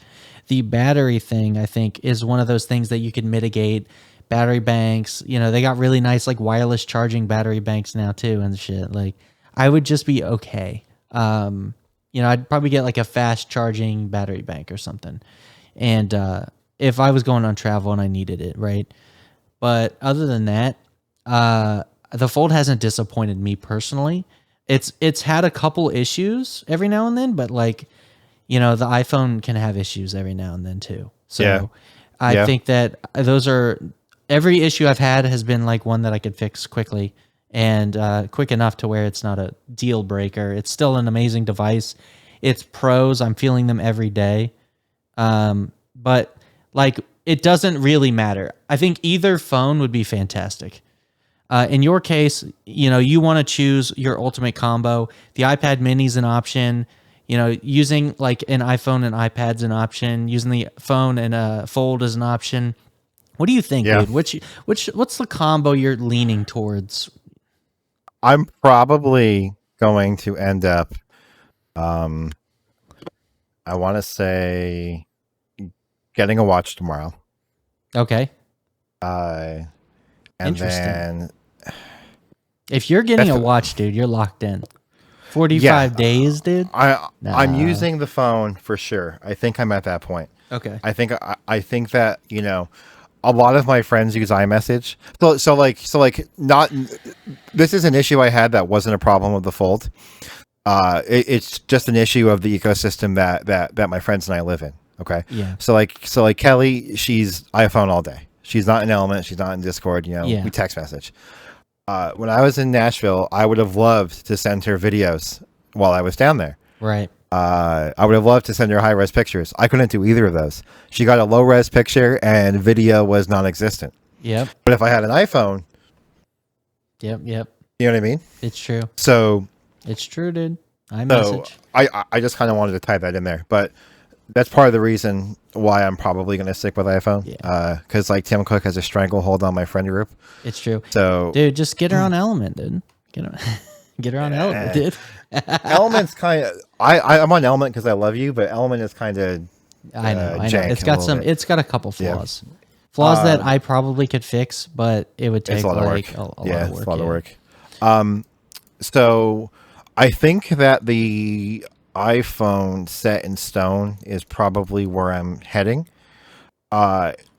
The battery thing, I think, is one of those things that you can mitigate. Battery banks, they got really nice like wireless charging battery banks now too and shit. Like I would just be okay. I'd probably get like a fast charging battery bank or something. And if I was going on travel and I needed it, right? But other than that, the Fold hasn't disappointed me personally. It's had a couple issues every now and then, but like, the iPhone can have issues every now and then too. So Yeah. I think that those are every issue I've had has been like one that I could fix quickly and quick enough to where it's not a deal breaker. It's still an amazing device. It's pros. I'm feeling them every day. But like, it doesn't really matter. I think either phone would be fantastic. In your case, you want to choose your ultimate combo. The iPad mini is an option. Using like an iPhone and iPad's an option. Using the phone and a Fold is an option. What do you think, dude? What's the combo you're leaning towards? I'm probably going to end up, I want to say, getting a watch tomorrow. Okay. And Interesting. then If you're getting a watch, dude, you're locked in. 45 days, dude. I'm using the phone for sure. I think I'm at that point. Okay. I think that a lot of my friends use iMessage. So not. This is an issue I had that wasn't a problem with the Fold. It's just an issue of the ecosystem that my friends and I live in. Okay. Yeah. So like Kelly, she's iPhone all day. She's not in Element. She's not in Discord. Yeah. We text message. When I was in Nashville, I would have loved to send her videos while I was down there. Right. I would have loved to send her high-res pictures. I couldn't do either of those. She got a low-res picture, and video was non-existent. Yep. But if I had an iPhone... Yep. You know what I mean? It's true. So... It's true, dude. iMessage. So I just kind of wanted to type that in there. But that's part of the reason why I'm probably going to stick with iPhone. Yeah. Because like Tim Cook has a stranglehold on my friend group. It's true. So... Dude, just get her on Element, dude. Get her on Element, dude. Element's kind of... I'm on Element because I love you, but Element is kind of... I know. jank It's got a little bit. It's got a couple flaws. Flaws that I probably could fix, but it would take It's a lot of work. like a lot of work. It's a lot of work. So I think that the iPhone set in stone is probably where I'm heading.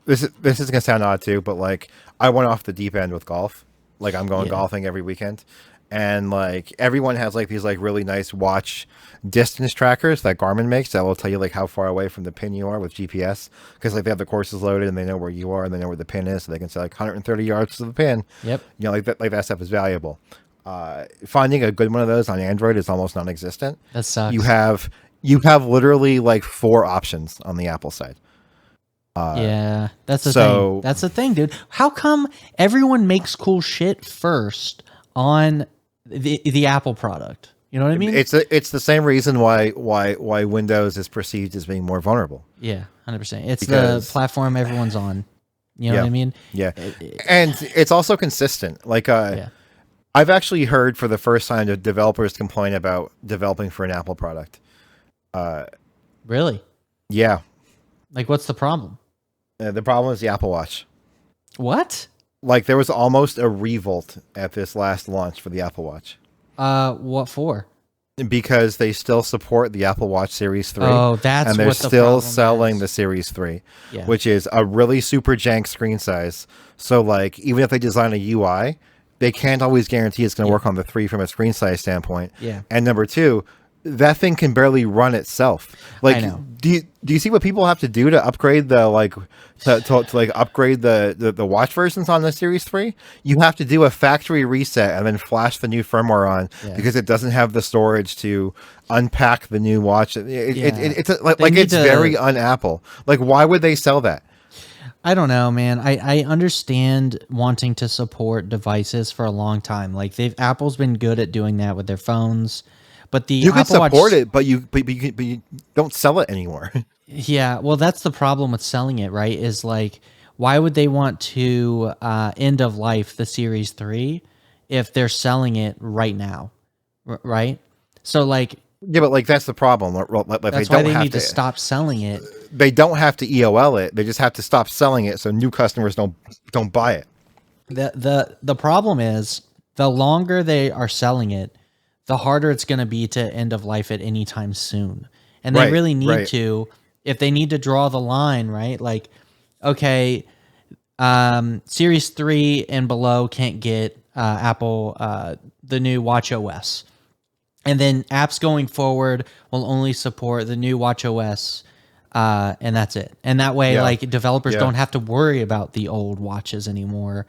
This is gonna sound odd too, but like I went off the deep end with golf. Like I'm going golfing every weekend. And like everyone has like these like really nice watch distance trackers that Garmin makes that will tell you like how far away from the pin you are with GPS, because like they have the courses loaded and they know where you are and they know where the pin is, so they can say like 130 yards to the pin. Yep. You know, like that stuff is valuable. Finding a good one of those on Android is almost non-existent. That sucks. You have literally like 4 options on the Apple side. Yeah, that's the thing. That's the thing, dude. How come everyone makes cool shit first on the Apple product? You know what I mean? It's the same reason why Windows is perceived as being more vulnerable. Yeah, 100%. It's the platform everyone's on. You know what I mean? Yeah, and it's also consistent. Like, I've actually heard for the first time that developers complain about developing for an Apple product. Really? Yeah. Like, what's the problem? The problem is the Apple Watch. What? Like, there was almost a revolt at this last launch for the Apple Watch. What for? Because they still support the Apple Watch Series 3. Oh, that's and they're what the still problem selling is. the Series 3, which is a really super jank screen size. So, like, even if they design a UI, they can't always guarantee it's going to work on the 3 from a screen size standpoint. Yeah. And number 2, that thing can barely run itself. Like, I know. do you see what people have to do to upgrade the upgrade the watch versions on the Series 3? You have to do a factory reset and then flash the new firmware on because it doesn't have the storage to unpack the new watch. It's very un-Apple. Like, why would they sell that? I don't know, man. I understand wanting to support devices for a long time. Like Apple's been good at doing that with their phones. But you can Apple support Watch, it, but you don't sell it anymore. Yeah, well, that's the problem with selling it, right? Is like, why would they want to end of life the Series 3 if they're selling it right now, right? So like, yeah, but like that's the problem. That's why they need to stop selling it. They don't have to EOL it. They just have to stop selling it so new customers don't buy it. The problem is the longer they are selling it, the harder it's going to be to end of life at any time soon. And they really need to, if they need to draw the line, right? Like, okay, Series 3 and below can't get Apple, the new Watch OS. And then apps going forward will only support the new Watch OS, and that's it. And that way, like, developers don't have to worry about the old watches anymore,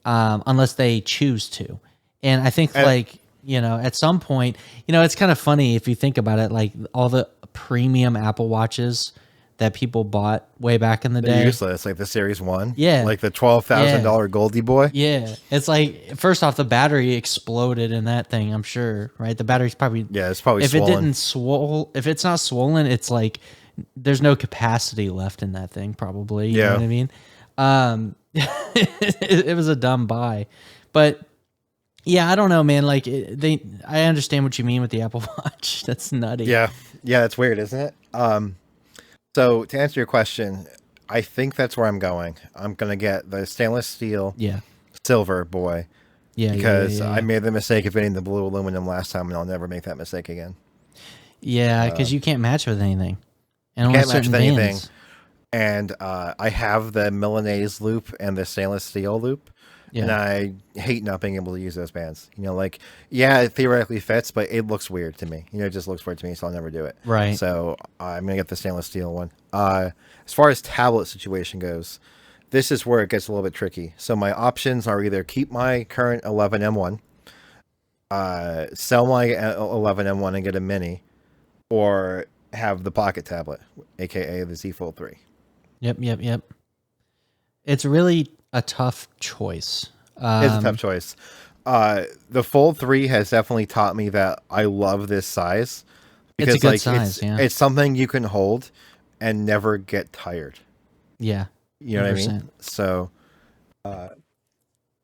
unless they choose to. And I think, at some point, it's kind of funny if you think about it, like all the premium Apple Watches that people bought way back in the day. Useless, like the Series 1. Yeah. Like the $12,000 Goldie Boy. Yeah. It's like, first off, the battery exploded in that thing, I'm sure, right? The battery's probably... Yeah, it's probably swollen. If it's not swollen, it's like there's no capacity left in that thing, probably. You know what I mean? It was a dumb buy. But... yeah, I don't know, man. Like I understand what you mean with the Apple Watch. That's nutty. Yeah, that's weird, isn't it? So to answer your question, I think that's where I'm going. I'm gonna get the stainless steel, silver boy, because I made the mistake of getting the blue aluminum last time, and I'll never make that mistake again. Yeah, because you can't match with anything, and can't match with anything. And I have the Milanese loop and the stainless steel loop. Yeah. And I hate not being able to use those bands. It theoretically fits, but it looks weird to me. It just looks weird to me, so I'll never do it. Right. So I'm going to get the stainless steel one. As far as tablet situation goes, this is where it gets a little bit tricky. So my options are either keep my current 11M1, sell my 11M1 and get a mini, or have the pocket tablet, aka the Z Fold 3. Yep. It's really a tough choice. It's a tough choice. The Fold 3 has definitely taught me that I love this size. Because it's a good size, it's something you can hold and never get tired. Yeah. You know what I mean? So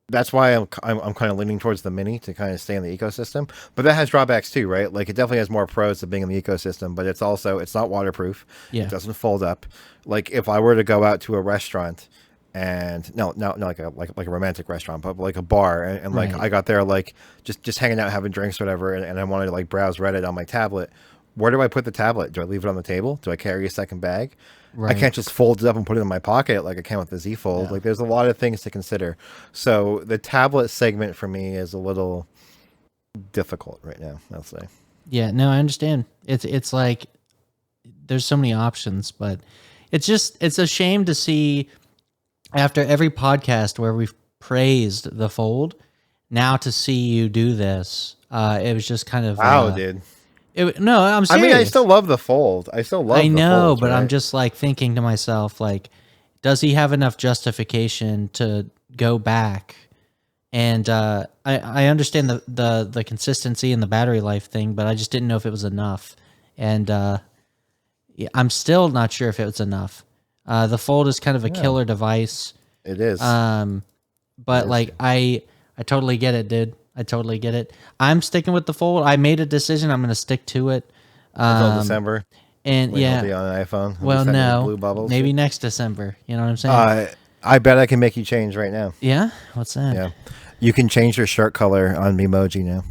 that's why I'm kind of leaning towards the mini to kind of stay in the ecosystem. But that has drawbacks too, right? Like it definitely has more pros to being in the ecosystem, but it's not waterproof. Yeah. It doesn't fold up. Like if I were to go out to a restaurant and not like a romantic restaurant, but like a bar and like I got there like just hanging out having drinks or whatever, and I wanted to like browse Reddit on my tablet. Where do I put the tablet? Do I leave it on the table? Do I carry a second bag? I can't just fold it up and put it in my pocket like I can with the Z Fold. Like there's a lot of things to consider. So the tablet segment for me is a little difficult right now, I'll say. Yeah, no, I understand. It's like there's so many options, but it's a shame to see after every podcast where we've praised the Fold, now to see you do this, it was just kind of dude. No, I'm serious. I mean, I still love the Fold. I know, the Fold, but right? I'm just like thinking to myself, like, does he have enough justification to go back? And I understand the consistency and the battery life thing, but I just didn't know if it was enough. And I'm still not sure if it was enough. The Fold is kind of a killer device. It is. But like I totally get it, dude. I totally get it. I'm sticking with the Fold. I made a decision. I'm going to stick to it until December. And it'll be on an iPhone. Well, no, blue bubbles. Maybe next December. You know what I'm saying? I bet I can make you change right now. Yeah. What's that? Yeah, you can change your shirt color on Memoji now.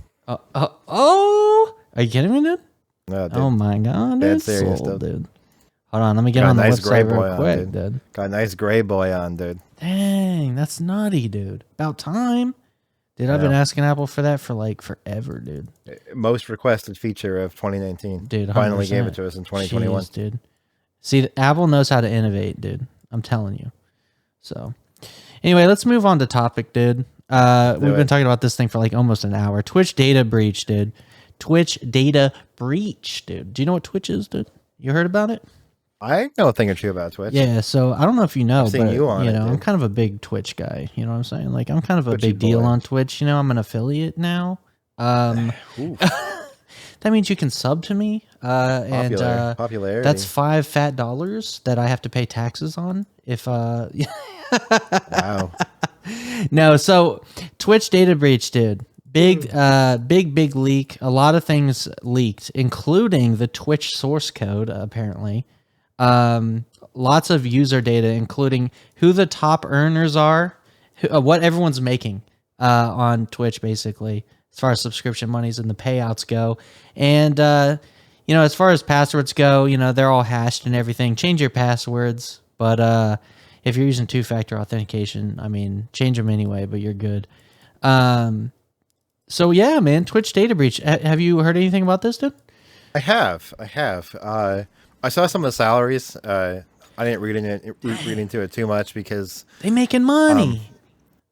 Oh, are you kidding me, dude? No, dude. Oh my god, dude. Dead serious, dude. Hold on, let me get on the website real quick, dude. Got a nice gray boy on, dude. Dang, that's nutty, dude. About time. Dude, I've been asking Apple for that for like forever, dude. Most requested feature of 2019. Dude, 100%. Finally gave it to us in 2021. Jeez, dude. See, Apple knows how to innovate, dude. I'm telling you. So, anyway, let's move on to topic, dude. We've been talking about this thing for like almost an hour. Twitch data breach, dude. Twitch data breach, dude. Do you know what Twitch is, dude? You heard about it? I know a thing or two about Twitch. Yeah, so I don't know if you know, but I'm kind of a big Twitch guy. You know what I'm saying? Like, I'm kind of a big deal on Twitch. You know, I'm an affiliate now. That means you can sub to me. Popularity. That's $5 fat that I have to pay taxes on. If Wow. No, so Twitch data breach, dude. Big leak. A lot of things leaked, including the Twitch source code, apparently. Lots of user data, including who the top earners are, what everyone's making on Twitch, basically, as far as subscription monies and the payouts go. And, as far as passwords go, they're all hashed and everything. Change your passwords, but if you're using two-factor authentication, I mean, change them anyway, but you're good. So, yeah, man, Twitch data breach. Have you heard anything about this, dude? I have. I saw some of the salaries. I didn't read into it too much because they're making money.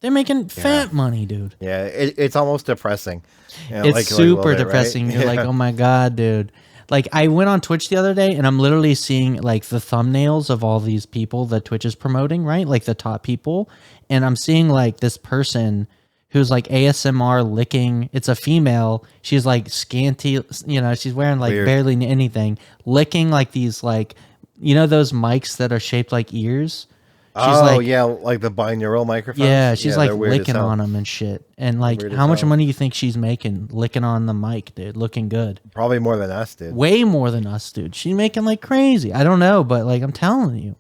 They're making fat money, dude. Yeah, it's almost depressing. It's super depressing. Right? You're like, oh my god, dude. Like, I went on Twitch the other day, and I'm literally seeing like the thumbnails of all these people that Twitch is promoting, right? Like the top people, and I'm seeing like this person who's like ASMR licking. It's a female. She's like scanty, she's wearing like barely anything, licking like these like, those mics that are shaped like ears. She's like the binaural microphones. Yeah, she's like licking on them and shit. And like, how much money do you think she's making licking on the mic, dude? Looking good. Probably more than us, dude. Way more than us, dude. She's making like crazy. I don't know, but like, I'm telling you.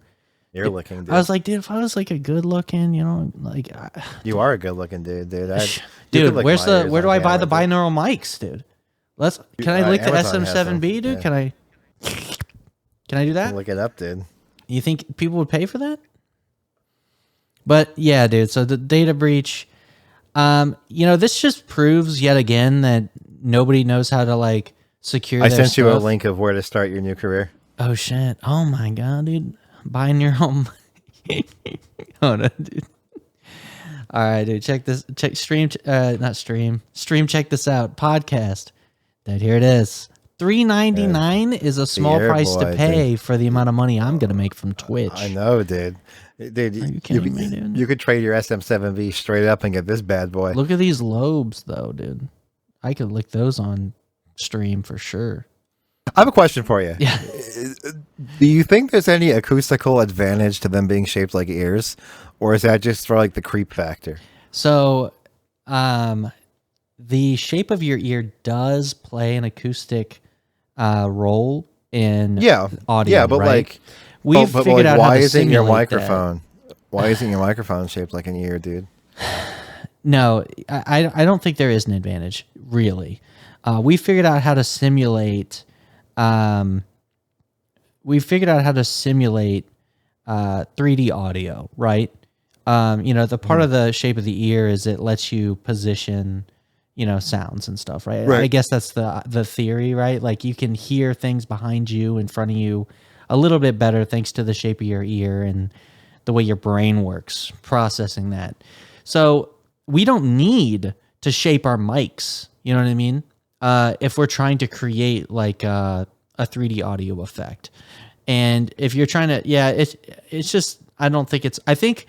You're looking, dude. I was like, dude, if I was like a good looking, you are a good looking dude. Dude, where do I buy the binaural mics, dude? Can I link the SM7B, dude? Yeah. Can I do that? Look it up, dude. You think people would pay for that? But yeah, dude. So the data breach, this just proves yet again that nobody knows how to like secure. I sent you a link of where to start your new career. Oh shit! Oh my god, dude. Buying your home. Hold on, dude. All right, dude. Check this. Check stream. Not stream. Stream. Check this out. Podcast. Dude, here it is. $3.99 is a small price to pay for the amount of money I'm gonna make from Twitch. I know, dude. Dude, you kidding me, dude? You could trade your SM7B straight up and get this bad boy. Look at these lobes, though, dude. I could lick those on stream for sure. I have a question for you. Yeah. Do you think there's any acoustical advantage to them being shaped like ears, or is that just for like the creep factor? So, the shape of your ear does play an acoustic role in audio. Yeah, but right? like, we've figured out why how to isn't your simulate microphone? Why isn't your microphone shaped like an ear, dude? No, I don't think there is an advantage, really. We figured out how to simulate. We figured out how to simulate 3D audio, right? The part of the shape of the ear is it lets you position, sounds and stuff, right? I guess that's the theory, right? Like you can hear things behind you, in front of you, a little bit better thanks to the shape of your ear and the way your brain works processing that. So we don't need to shape our mics. You know what I mean? If we're trying to create like a 3D audio effect. And if you're trying to, it's just, I think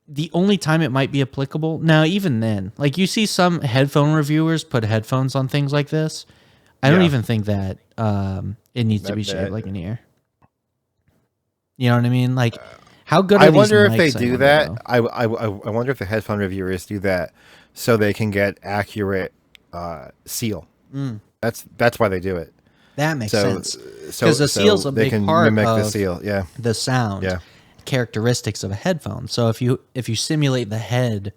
the only time it might be applicable, now even then, like you see some headphone reviewers put headphones on things like this. I don't even think that it needs to be shaped like an ear. You know what I mean? Like, how good are I these wonder if mics, they do that. I wonder if the headphone reviewers do that so they can get accurate seal. That's why they do it. That makes sense. Because the seal's a big part of the seal. Yeah, the sound characteristics of a headphone. So if you simulate the head,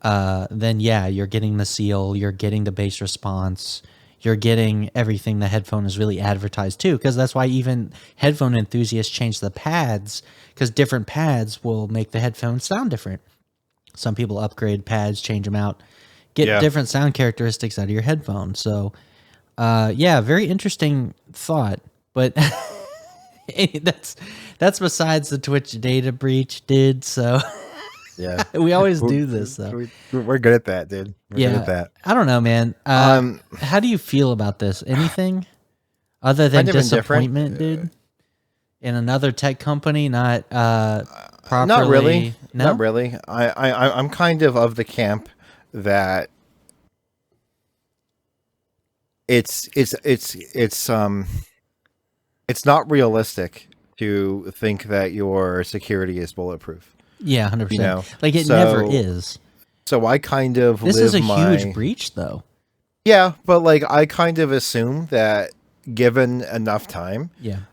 then you're getting the seal, you're getting the bass response, you're getting everything the headphone is really advertised to. Because that's why even headphone enthusiasts change the pads, because different pads will make the headphones sound different. Some people upgrade pads, change them out, get different sound characteristics out of your headphone. So, very interesting thought, but that's besides the Twitch data breach, dude. So, we always do this, though. We're good at that, dude. We're good at that. I don't know, man. How do you feel about this? Anything other than disappointment, dude? In another tech company, not properly. Not really. No? Not really. I'm kind of the camp that it's not realistic to think that your security is bulletproof. Yeah, 100%. Like it never is. So I kind of this is a huge breach, though. Yeah, but like I kind of assume that given enough time,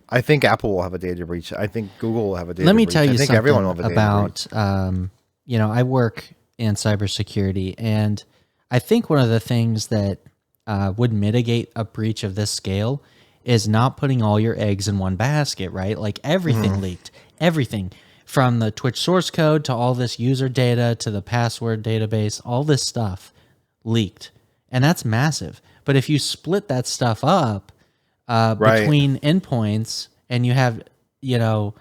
I think Apple will have a data breach. I think Google will have a data breach. Let me tell you I think something everyone will have a data about. I work in cybersecurity, and I think one of the things that would mitigate a breach of this scale is not putting all your eggs in one basket, right? Like everything leaked, everything from the Twitch source code to all this user data to the password database, all this stuff leaked. And that's massive. But if you split that stuff up between endpoints and you have, you don't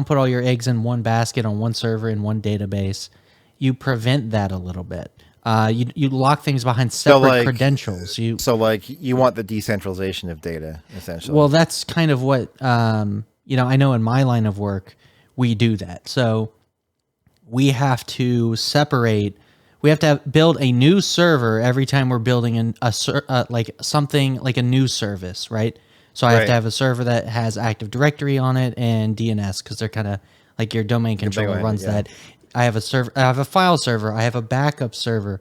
put all your eggs in one basket on one server in one database, you prevent that a little bit. You lock things behind separate credentials. You want the decentralization of data, essentially. Well, that's kind of what I know in my line of work, we do that. So we have to separate. We have to build a new server every time we're building something like a new service, right? So I have to have a server that has Active Directory on it and DNS because they're kind of like your domain controller runs that. I have a server. I have a file server. I have a backup server.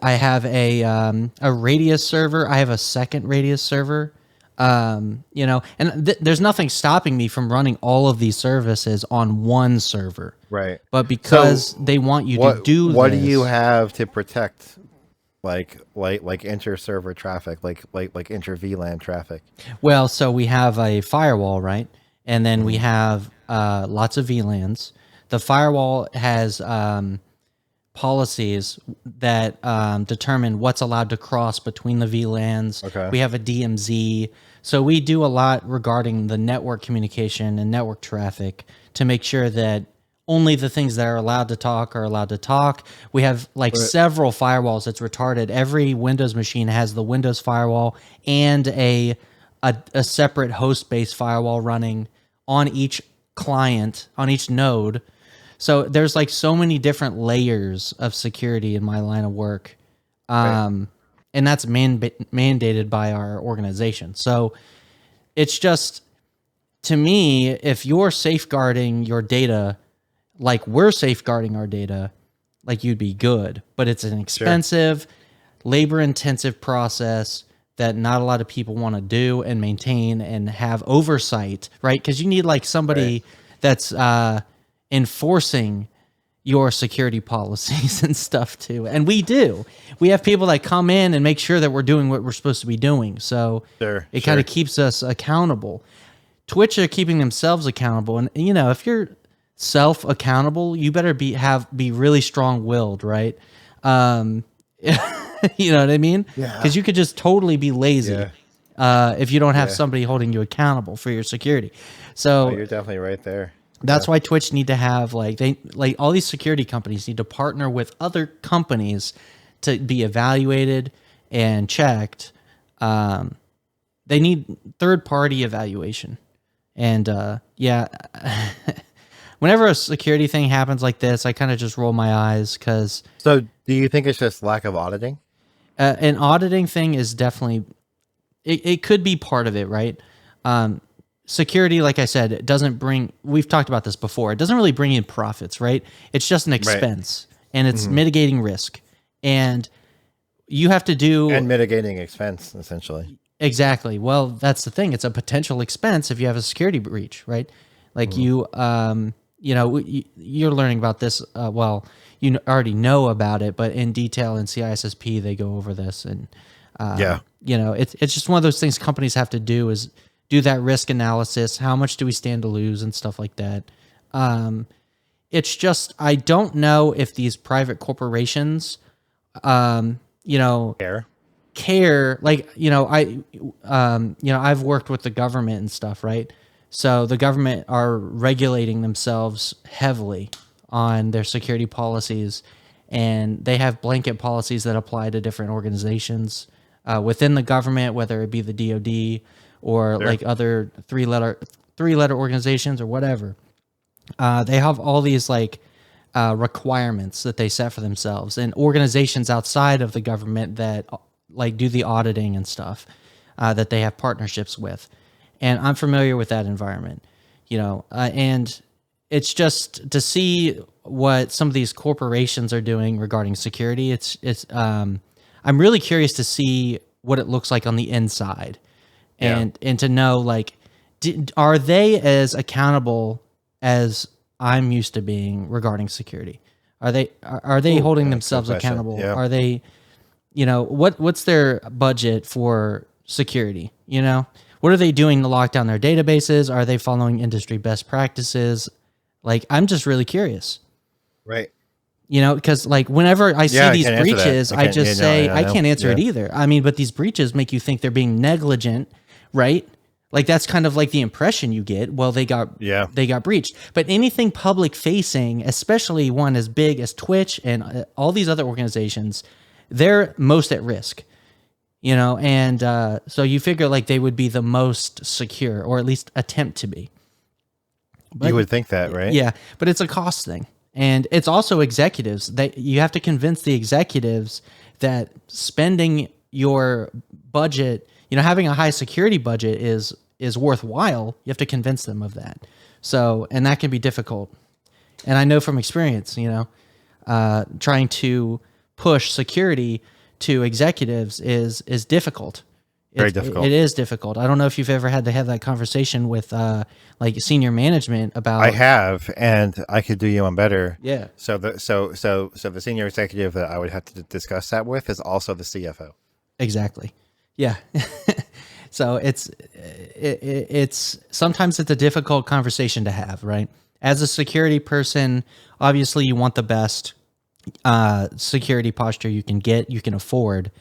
I have a Radius server. I have a second Radius server. And there's nothing stopping me from running all of these services on one server. Right. But because they want you to do what this, do you have to protect, like inter-server traffic, like inter-VLAN traffic? Well, so we have a firewall, right? And then we have lots of VLANs. The firewall has policies that determine what's allowed to cross between the VLANs. Okay. We have a DMZ. So we do a lot regarding the network communication and network traffic to make sure that only the things that are allowed to talk are allowed to talk. We have like several firewalls that's retarded. Every Windows machine has the Windows firewall and a separate host-based firewall running on each client, on each node. So there's like so many different layers of security in my line of work. And that's mandated by our organization. So it's just, to me, if you're safeguarding your data like we're safeguarding our data, like you'd be good. But it's an expensive, labor-intensive process that not a lot of people want to do and maintain and have oversight, right? Because you need like somebody that's enforcing your security policies and stuff too. And we do. We have people that come in and make sure that we're doing what we're supposed to be doing. So it kind of keeps us accountable. Twitch are keeping themselves accountable. And, you know, if you're self-accountable, you better be really strong-willed, right? You know what I mean? Yeah. Because you could just totally be lazy if you don't have somebody holding you accountable for your security. So you're definitely right there. That's why Twitch need to have like all these security companies need to partner with other companies to be evaluated and checked. They need third-party evaluation, and whenever a security thing happens like this, I kind of just roll my eyes because. So, do you think it's just lack of auditing? An auditing thing is definitely, it could be part of it, right? Security, like I said, it doesn't bring, we've talked about this before, it doesn't really bring in profits, right? It's just an expense, and it's mitigating risk. And you have to do... And mitigating expense, essentially. Exactly. Well, that's the thing. It's a potential expense if you have a security breach, right? Like you know, you're learning about this, well, you already know about it, but in detail in CISSP, they go over this. And, you know, it's just one of those things companies have to do is do that risk analysis. How much do we stand to lose and stuff like that? It's just, I don't know if these private corporations, you know, care, like, you know, I've worked with the government and stuff, right? So the government are regulating themselves heavily on their security policies, and they have blanket policies that apply to different organizations within the government, whether it be the DoD or like other three-letter organizations or whatever. They have all these like requirements that they set for themselves, and organizations outside of the government that like do the auditing and stuff that they have partnerships with. And I'm familiar with that environment, you know, and it's just to see what some of these corporations are doing regarding security. I'm really curious to see what it looks like on the inside, and to know, like, are they as accountable as I'm used to being regarding security? Are they holding themselves accountable? Yeah. Are they, you know, what's their budget for security? You know, what are they doing to lock down their databases? Are they following industry best practices? Like, I'm just really curious. Right. You know, because like whenever I see these breaches, I just say, I can't answer it either. I mean, but these breaches make you think they're being negligent, right? Like that's kind of like the impression you get. Well, they got breached. But anything public facing, especially one as big as Twitch and all these other organizations, they're most at risk. You know, and so you figure like they would be the most secure, or at least attempt to be. But, you would think that, right? Yeah, but it's a cost thing. And it's also executives. That you have to convince the executives that spending your budget, you know, having a high security budget is worthwhile. You have to convince them of that. So, and that can be difficult. And I know from experience, you know, trying to push security to executives is difficult. Very difficult. It is difficult. I don't know if you've ever had to have that conversation with like senior management about. I have, and I could do you one better. Yeah. So the senior executive that I would have to discuss that with is also the CFO. Exactly. Yeah. So it's sometimes it's a difficult conversation to have, right? As a security person, obviously you want the best security posture you can get, you can afford,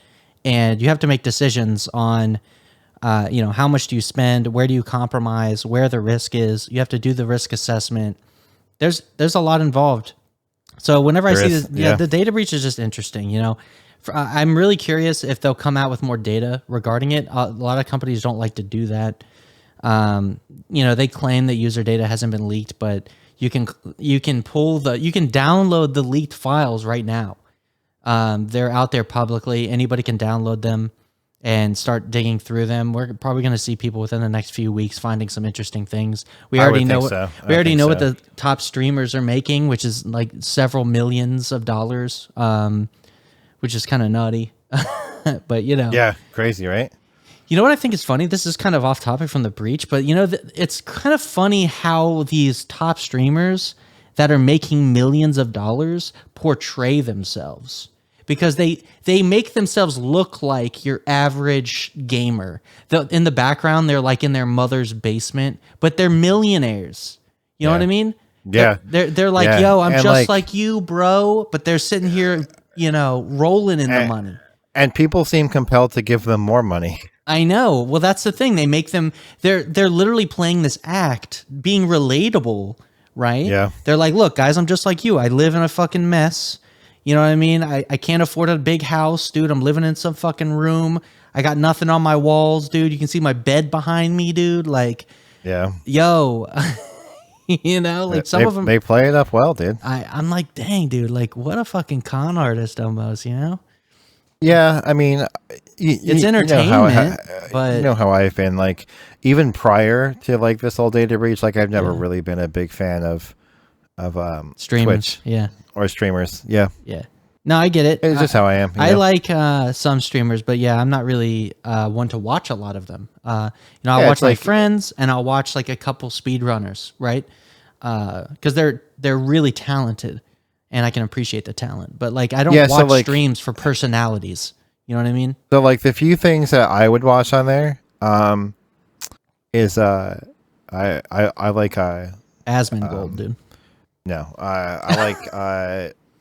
and you have to make decisions on How much do you spend? Where do you compromise? Where the risk is? You have to do the risk assessment. There's a lot involved. So whenever I see this, the data breach is just interesting. I'm really curious if they'll come out with more data regarding it. A lot of companies don't like to do that. They claim that user data hasn't been leaked, but you can download the leaked files right now. They're out there publicly. Anybody can download them and start digging through them. We're probably going to see people within the next few weeks finding some interesting things. We already know what the top streamers are making, which is like several millions of dollars, which is kind of nutty. But yeah, crazy, right? You know what I think is funny? This is kind of off topic from the breach, but it's kind of funny how these top streamers that are making millions of dollars portray themselves. Because they make themselves look like your average gamer. In the background, they're like in their mother's basement, but they're millionaires. You know what I mean? Yeah. They're like, yo, I'm just like you, bro. But they're sitting here, rolling in the money. And people seem compelled to give them more money. I know. Well, that's the thing. They make them. They're literally playing this act, being relatable, right? Yeah. They're like, look, guys, I'm just like you. I live in a fucking mess. You know what I mean? I can't afford a big house, dude. I'm living in some fucking room. I got nothing on my walls, dude. You can see my bed behind me, dude. Like, yeah, yo, some of them. They play it up well, dude. I'm like, dang, dude. Like, what a fucking con artist almost, Yeah, I mean, it's entertainment, but you know how I've been. Like, even prior to like this whole data breach, like I've never really been a big fan of streamers, Twitch, or streamers. Yeah. No, I get it. It's just how I am. I like some streamers, but I'm not really one to watch a lot of them. I'll watch my friends, and I'll watch like a couple speedrunners, right? Because they're really talented, and I can appreciate the talent. But like, I don't watch streams for personalities. You know what I mean? So like the few things that I would watch on there, is I like Asmongold, dude. No, I like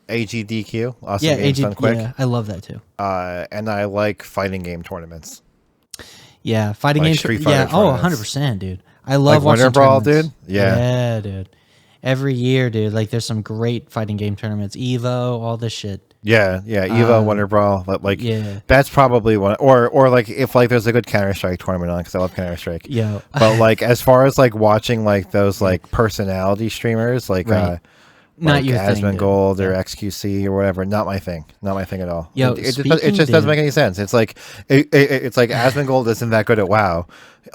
AGDQ. Awesome Games Done Quick. Yeah, I love that too. And I like fighting game tournaments. Yeah, fighting like game. Street Fighter tournaments. 100%, dude. I love watching Winter Brawl, tournaments. dude. Yeah. Yeah, dude. Every year, dude. Like, there's some great fighting game tournaments. Evo, all this shit. Yeah. Evo, Winter Brawl. Like, that's probably one. Or like if like there's a good Counter-Strike tournament on, because I love Counter-Strike. Yeah. But like as far as like watching like those like personality streamers, like not your thing, Asmongold or XQC or whatever, not my thing. Not my thing at all. Yo, it just doesn't make any sense. It's like it's like Asmongold isn't that good at WoW.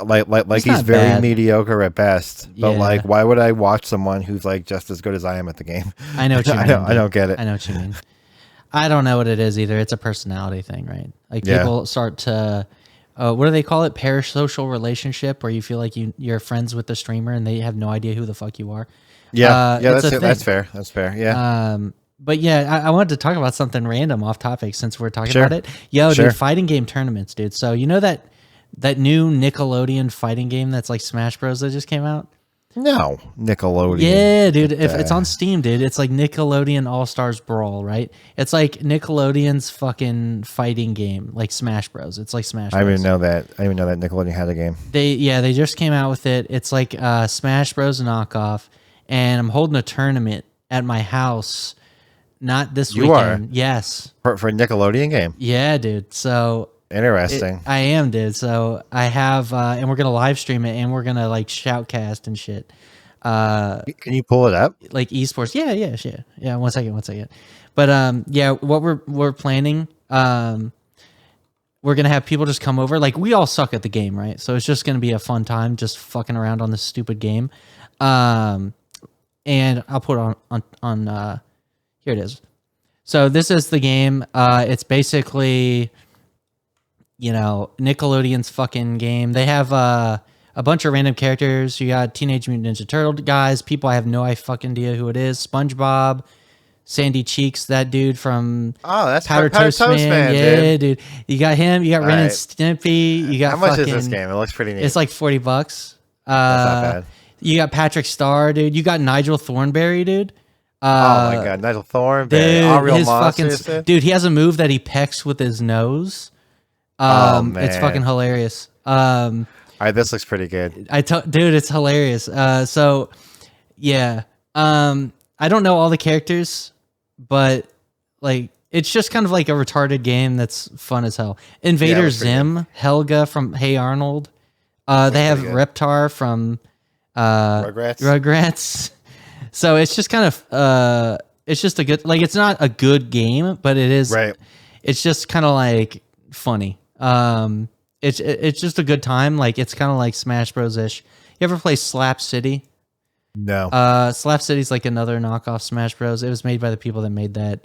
Like he's very bad. Mediocre at best. But like, why would I watch someone who's like just as good as I am at the game? I know what you mean. I don't get it. I know what you mean. I don't know what it is either. It's a personality thing, right? Like people start to, what do they call it? Parasocial relationship, where you feel like you're friends with the streamer and they have no idea who the fuck you are. Yeah, that's fair. That's fair. Yeah. But I wanted to talk about something random off topic since we're talking about it. Yo, dude, fighting game tournaments, dude. So you know that new Nickelodeon fighting game that's like Smash Bros. That just came out? No, Nickelodeon. Yeah, dude. If it's on Steam, dude, it's like Nickelodeon All Stars Brawl, right? It's like Nickelodeon's fucking fighting game, like Smash Bros. It's like Smash Bros. I didn't know that Nickelodeon had a game. They just came out with it. It's like Smash Bros. Knockoff, and I'm holding a tournament at my house. Not this weekend. Are? Yes. For a Nickelodeon game? Yeah, dude. So interesting. I am, dude. So I have, and we're gonna live stream it, and we're gonna like shoutcast and shit. Can you pull it up? Like esports? Yeah. 1 second. But what we're planning, we're gonna have people just come over. Like, we all suck at the game, right? So it's just gonna be a fun time, just fucking around on this stupid game. And I'll put it on. Here it is. So this is the game. It's basically, Nickelodeon's fucking game. They have a bunch of random characters. You got Teenage Mutant Ninja Turtle guys, people I have no fucking idea who it is. SpongeBob, Sandy Cheeks, that dude from that's Powder Toast Man. Yeah, dude. You got him. You got Ren and Stimpy. You got how much is this game? It looks pretty neat. It's like $40. That's not bad. You got Patrick Star, dude. You got Nigel Thornberry, dude. Oh my god, Nigel Thornberry. All real monsters, dude, he has a move that he pecks with his nose. Oh It's fucking man. hilarious. All right, this looks pretty good. Dude, it's hilarious. So yeah, I don't know all the characters, but like it's just kind of like a retarded game that's fun as hell. Yeah, it Invader was pretty good. Zim, Helga from Hey Arnold. Looks They have pretty good. Reptar from Rugrats. Rugrats. So it's just kind of it's just a good, like, it's not a good game, but it is. Right. It's just kind of like funny. It's just a good time. Like it's kind of like Smash Bros ish. You ever play Slap City? No. Slap City's like another knockoff Smash Bros. It was made by the people that made that.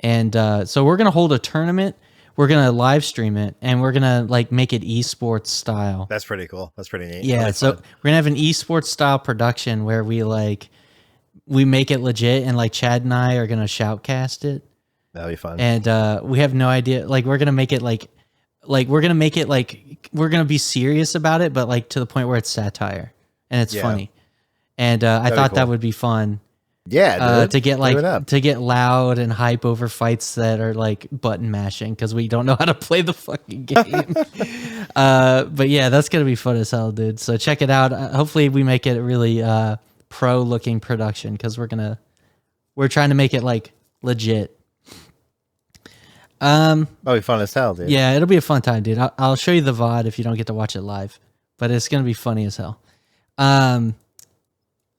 And so we're gonna hold a tournament. We're gonna live stream it, and we're gonna like make it esports style. That's pretty cool. That's pretty neat. Yeah, Really so fun. we're gonna have an esports style production where we make it legit, and like Chad and I are gonna shoutcast it, That'll be fun. and we have no idea. Like we're gonna make it we're gonna make it like we're gonna be serious about it, but like to the point where it's satire and it's Yeah. funny. And I That'd be thought that cool. would be fun. Yeah, dude. To get Live it up. to get loud and hype over fights that are like button mashing because we don't know how to play the fucking game. But yeah, that's gonna be fun as hell, dude. So check it out. Hopefully, we make it a really pro looking production because we're trying to make it like legit. That'll be fun as hell, dude. Yeah, it'll be a fun time, dude. I'll show you the VOD if you don't get to watch it live, but it's gonna be funny as hell.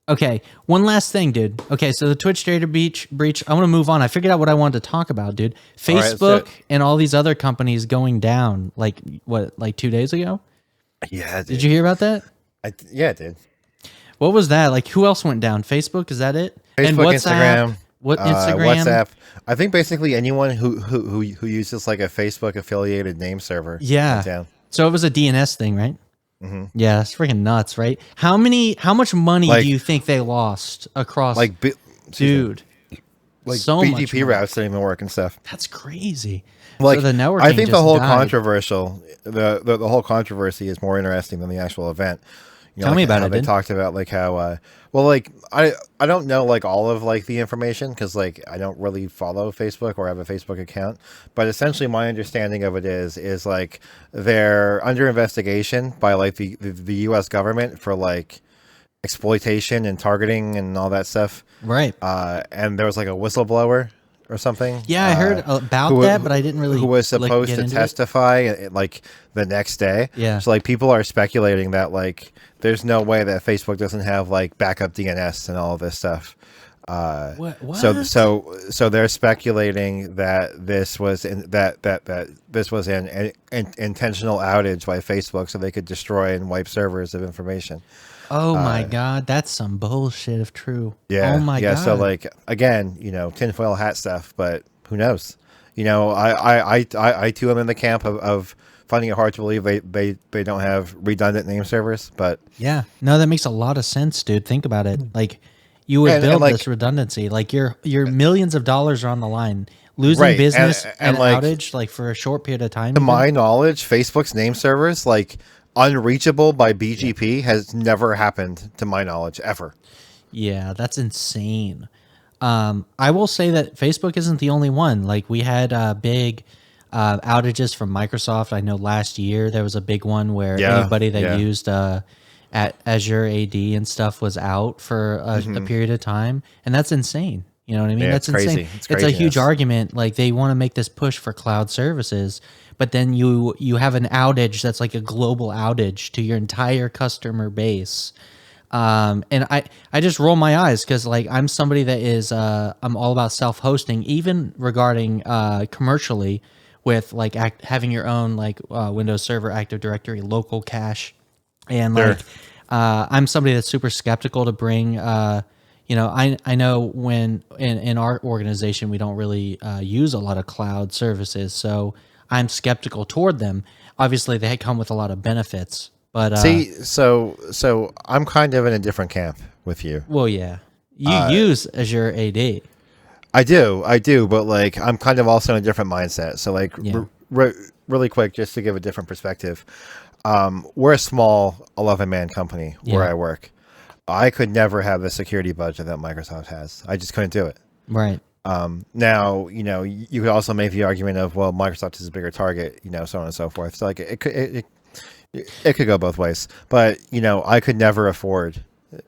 Okay, one last thing, dude. Okay, so the Twitch data breach. I want to move on. I figured out what I wanted to talk about, dude. All right, let's do Facebook it. and all these other companies going down. Like what? Like 2 days ago? Yeah, dude. Did you hear about that? Yeah, dude. What was that? Like who else went down? Facebook? Is that it? And Facebook, WhatsApp? Instagram. What Instagram? WhatsApp. I think basically anyone who uses like a Facebook affiliated name server. Yeah. went down. So it was a DNS thing, right? Mm-hmm. Yeah, it's freaking nuts, right? How much money Like- do you think they lost across? Like, dude, like so much BGP money. routes don't even work and stuff. That's crazy. Like so the networking I think the just whole died. controversial, the whole controversy is more interesting than the actual event. You know, Tell me like about how it, They dude. talked about like how, well, like I don't know like all of like the information because like I don't really follow Facebook or have a Facebook account. But essentially, my understanding of it is like they're under investigation by like the U.S. government for like exploitation and targeting and all that stuff. Right. And there was like a whistleblower or something. Yeah, I heard about who- that, but I didn't really. who was supposed get to into it. testify like the next day. Yeah. So like people are speculating that like there's no way that Facebook doesn't have like backup DNS and all of this stuff. What? So they're speculating that this was that this was an intentional outage by Facebook so they could destroy and wipe servers of information. Oh my god, that's some bullshit if true. Yeah. Oh my yeah. god. So like again, tinfoil hat stuff, but who knows? I too am in the camp of finding it hard to believe they don't have redundant name servers, but Yeah. No, that makes a lot of sense, dude. Think about it. Like you would And build like- this redundancy. Like your millions of dollars are on the line. Losing Right, business and and like- outage like for a short period of time. to even? my knowledge, Facebook's name servers like unreachable by BGP has never happened to my knowledge ever. Yeah, that's insane. I will say that Facebook isn't the only one. Like we had big outages from Microsoft. I know last year there was a big one where Yeah, anybody that yeah. used at Azure AD and stuff was out for a period of time, and that's insane. You know what I mean? Yeah, That's it's crazy. insane. It's It's a huge craziness. argument. Like they want to make this push for cloud services, but then you have an outage that's like a global outage to your entire customer base. And I just roll my eyes because like I'm somebody that is I'm all about self-hosting, even regarding commercially with like having your own like Windows Server, Active Directory, local cache, and Sure. like I'm somebody that's super skeptical to bring. I know when in our organization we don't really use a lot of cloud services, so I'm skeptical toward them. Obviously, they come with a lot of benefits, but See, so I'm kind of in a different camp with you. well, yeah, you use Azure AD. I do, but like I'm kind of also in a different mindset. So like Yeah. really quick, just to give a different perspective, we're a small 11-man company where Yeah. I work. I could never have the security budget that Microsoft has. I just couldn't do it. Right. Now, you could also make the argument of, well, Microsoft is a bigger target, so on and so forth. So like it could go both ways, but I could never afford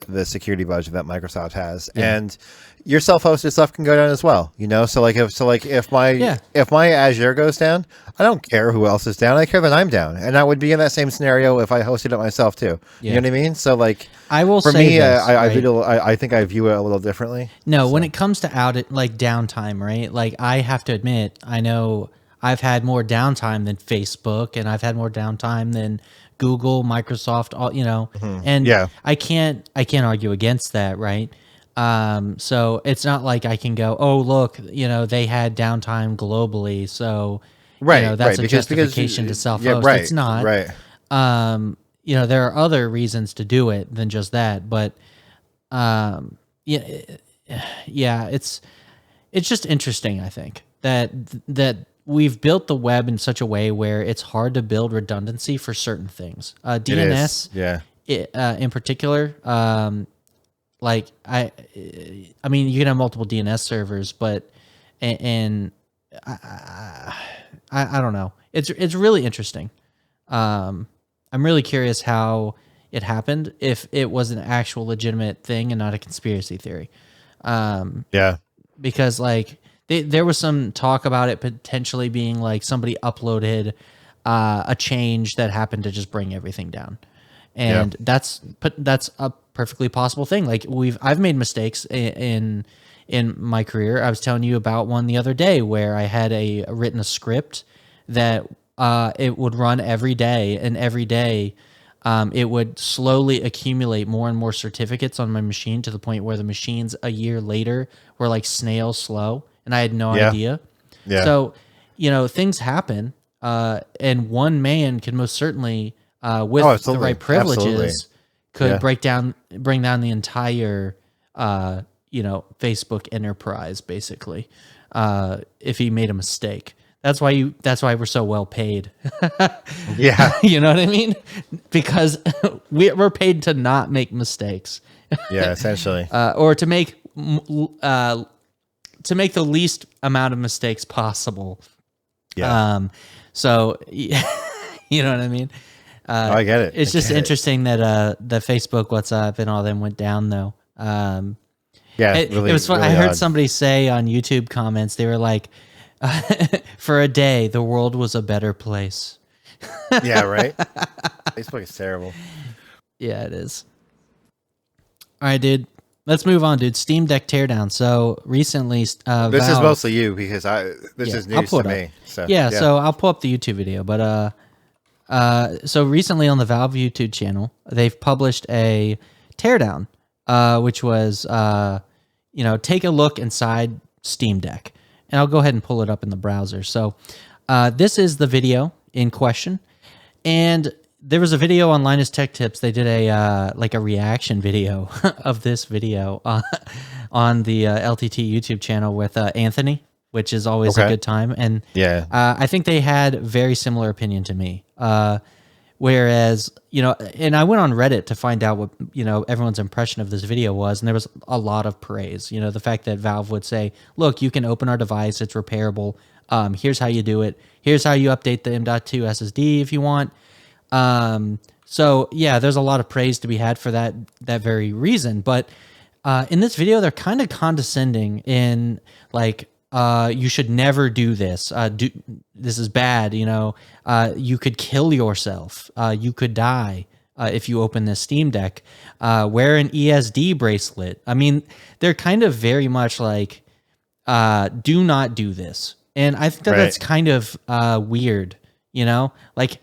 the security budget that Microsoft has, and your self-hosted stuff can go down as well. So if my Azure goes down, I don't care who else is down. I care that I'm down, and I would be in that same scenario if I hosted it myself too. You know what I mean? So like, I will for say me, this, I think I view it a little differently. No, when it comes to downtime, right? Like I have to admit, I know I've had more downtime than Facebook, and I've had more downtime than Google, Microsoft, and I can't argue against that, right? So it's not like I can go, oh look, they had downtime globally, so that's a justification to self-host. It's not, right? There are other reasons to do it than just that, but it's just interesting. I think that we've built the web in such a way where it's hard to build redundancy for certain things. DNS, in particular, like I mean, you can have multiple DNS servers, but I don't know. It's really interesting. I'm really curious how it happened, if it was an actual legitimate thing and not a conspiracy theory. Because like there was some talk about it potentially being like somebody uploaded a change that happened to just bring everything down, and that's a perfectly possible thing. Like I've made mistakes in my career. I was telling you about one the other day where I had written a script that it would run every day, and every day it would slowly accumulate more and more certificates on my machine to the point where the machines a year later were like snail slow, and I had no idea. So, things happen, and one man can most certainly, with the right privileges, could bring down the entire, Facebook enterprise, basically, if he made a mistake. That's why we're so well paid. You know what I mean? Because we're paid to not make mistakes. Essentially. Or to make the least amount of mistakes possible. So you know what I mean? I get it. It's just interesting that the Facebook, WhatsApp, and all them went down though. It was fun. Really I heard odd. somebody say on YouTube comments, they were like, for a day, the world was a better place. Right? Facebook is terrible. Yeah, it is. All right, dude. Let's move on, dude. Steam Deck Teardown. So recently, This Valve, is mostly you, because this is news to me. So, so I'll pull up the YouTube video. But so recently on the Valve YouTube channel, they've published a teardown, which was take a look inside Steam Deck. And I'll go ahead and pull it up in the browser. So this is the video in question. And there was a video on Linus Tech Tips. They did a reaction video of this video on the LTT YouTube channel with Anthony, which is always a good time. And I think they had very similar opinion to me. Whereas, and I went on Reddit to find out what, everyone's impression of this video was, and there was a lot of praise. The fact that Valve would say, look, you can open our device, it's repairable. Here's how you do it. Here's how you update the M.2 SSD if you want. So yeah, there's a lot of praise to be had for that very reason. But in this video, they're kind of condescending in like, you should never do this. This is bad. You could kill yourself. You could die if you open this Steam Deck. Wear an ESD bracelet. I mean, they're kind of very much like, do not do this. And I think that's kind of weird. Like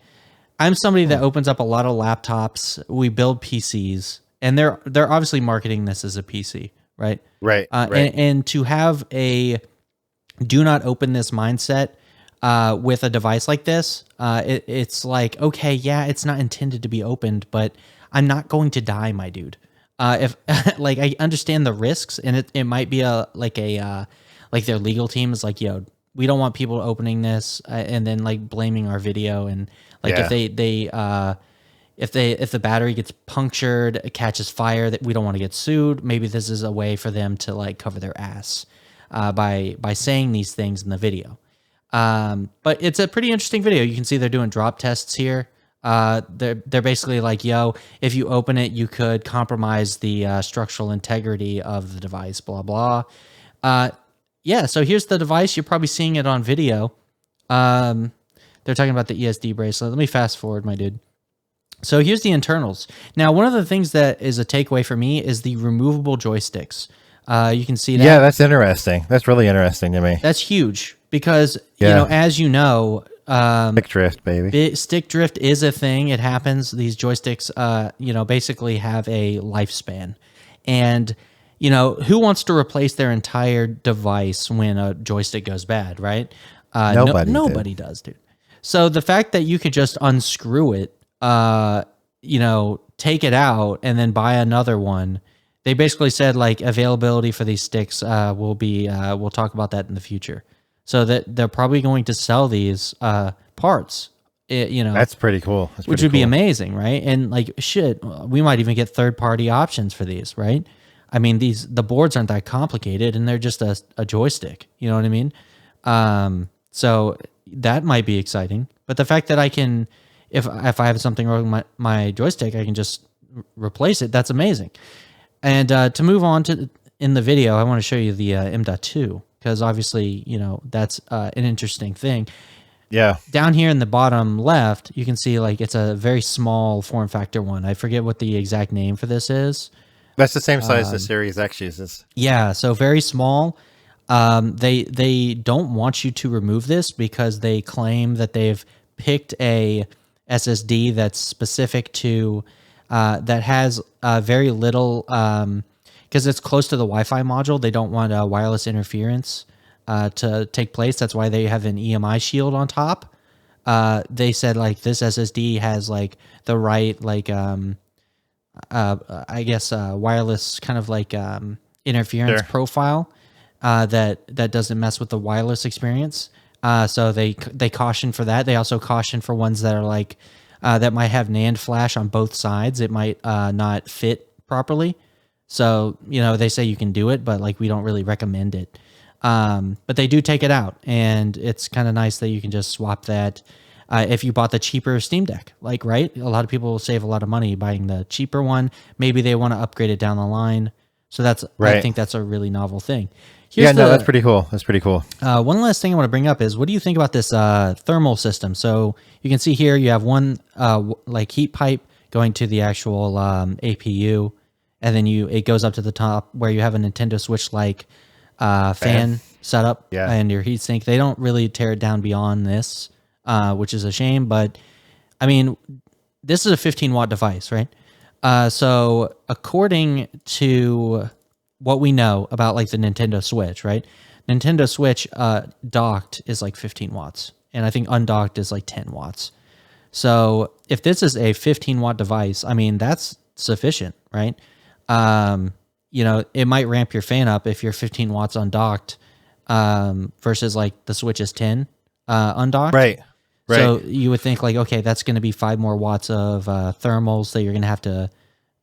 I'm somebody that opens up a lot of laptops. We build PCs, and they're obviously marketing this as a PC, right? Right. And to have a do not open this mindset with a device like this, it's like, okay, yeah, it's not intended to be opened, but I'm not going to die, my dude. If like I understand the risks, and it might be like their legal team is like, yo, we don't want people opening this and then like blaming our video, and like if the battery gets punctured, it catches fire, that we don't want to get sued. Maybe this is a way for them to like cover their ass. by saying these things in the video. But it's a pretty interesting video. You can see they're doing drop tests here. They're basically like, yo, if you open it, you could compromise the structural integrity of the device, blah, blah. Yeah, so here's the device. You're probably seeing it on video. They're talking about the ESD bracelet. Let me fast forward, my dude. So here's the internals. Now, one of the things that is a takeaway for me is the removable joysticks. You can see that. Yeah, that's interesting. That's really interesting to me. That's huge because, you know, as you know, stick drift, baby. Stick drift is a thing. It happens. These joysticks, you know, basically have a lifespan. And, you know, who wants to replace their entire device when a joystick goes bad, right? Nobody does, dude. So the fact that you could just unscrew it, you know, take it out and then buy another one. They basically said like availability for these sticks will be, we'll talk about that in the future. So that they're probably going to sell these parts, you know. That's pretty cool. Which would be amazing, right? And like shit, we might even get third-party options for these, right? I mean, the boards aren't that complicated and they're just a joystick, you know what I mean? So that might be exciting. But the fact that I can, if I have something wrong with my joystick, I can just replace it. That's amazing. And to move on to in the video, I want to show you the M.2 because obviously, you know, that's an interesting thing. Yeah. Down here in the bottom left, you can see like it's a very small form factor one. I forget what the exact name for this is. That's the same size the Series X uses. Yeah, so very small. They don't want you to remove this because they claim that they've picked a SSD that's specific to that has very little because it's close to the Wi-Fi module. They don't want wireless interference to take place. That's why they have an EMI shield on top. They said like this SSD has like the right like I guess wireless kind of like interference profile that doesn't mess with the wireless experience. So they caution for that. They also caution for ones that are like that might have NAND flash on both sides. It might not fit properly. So, you know, they say you can do it, but like we don't really recommend it. But they do take it out, and it's kind of nice that you can just swap that if you bought the cheaper Steam Deck. Like, right? A lot of people save a lot of money buying the cheaper one. Maybe they want to upgrade it down the line. So that's right. I think that's a really novel thing. That's pretty cool. That's pretty cool. One last thing I want to bring up is, what do you think about this thermal system? So you can see here you have one like heat pipe going to the actual APU, and then it goes up to the top where you have a Nintendo Switch like fan setup and your heatsink. They don't really tear it down beyond this, which is a shame. But I mean, this is a 15-watt device, right? So according to what we know about like the Nintendo Switch, right? Nintendo Switch docked is like 15 watts, and I think undocked is like 10 watts. So if this is a 15-watt device, I mean, that's sufficient, right? You know, it might ramp your fan up if you're 15 watts undocked versus like the Switch is 10 undocked. Right. So you would think like, okay, that's going to be 5 more watts of thermals that you're going to have to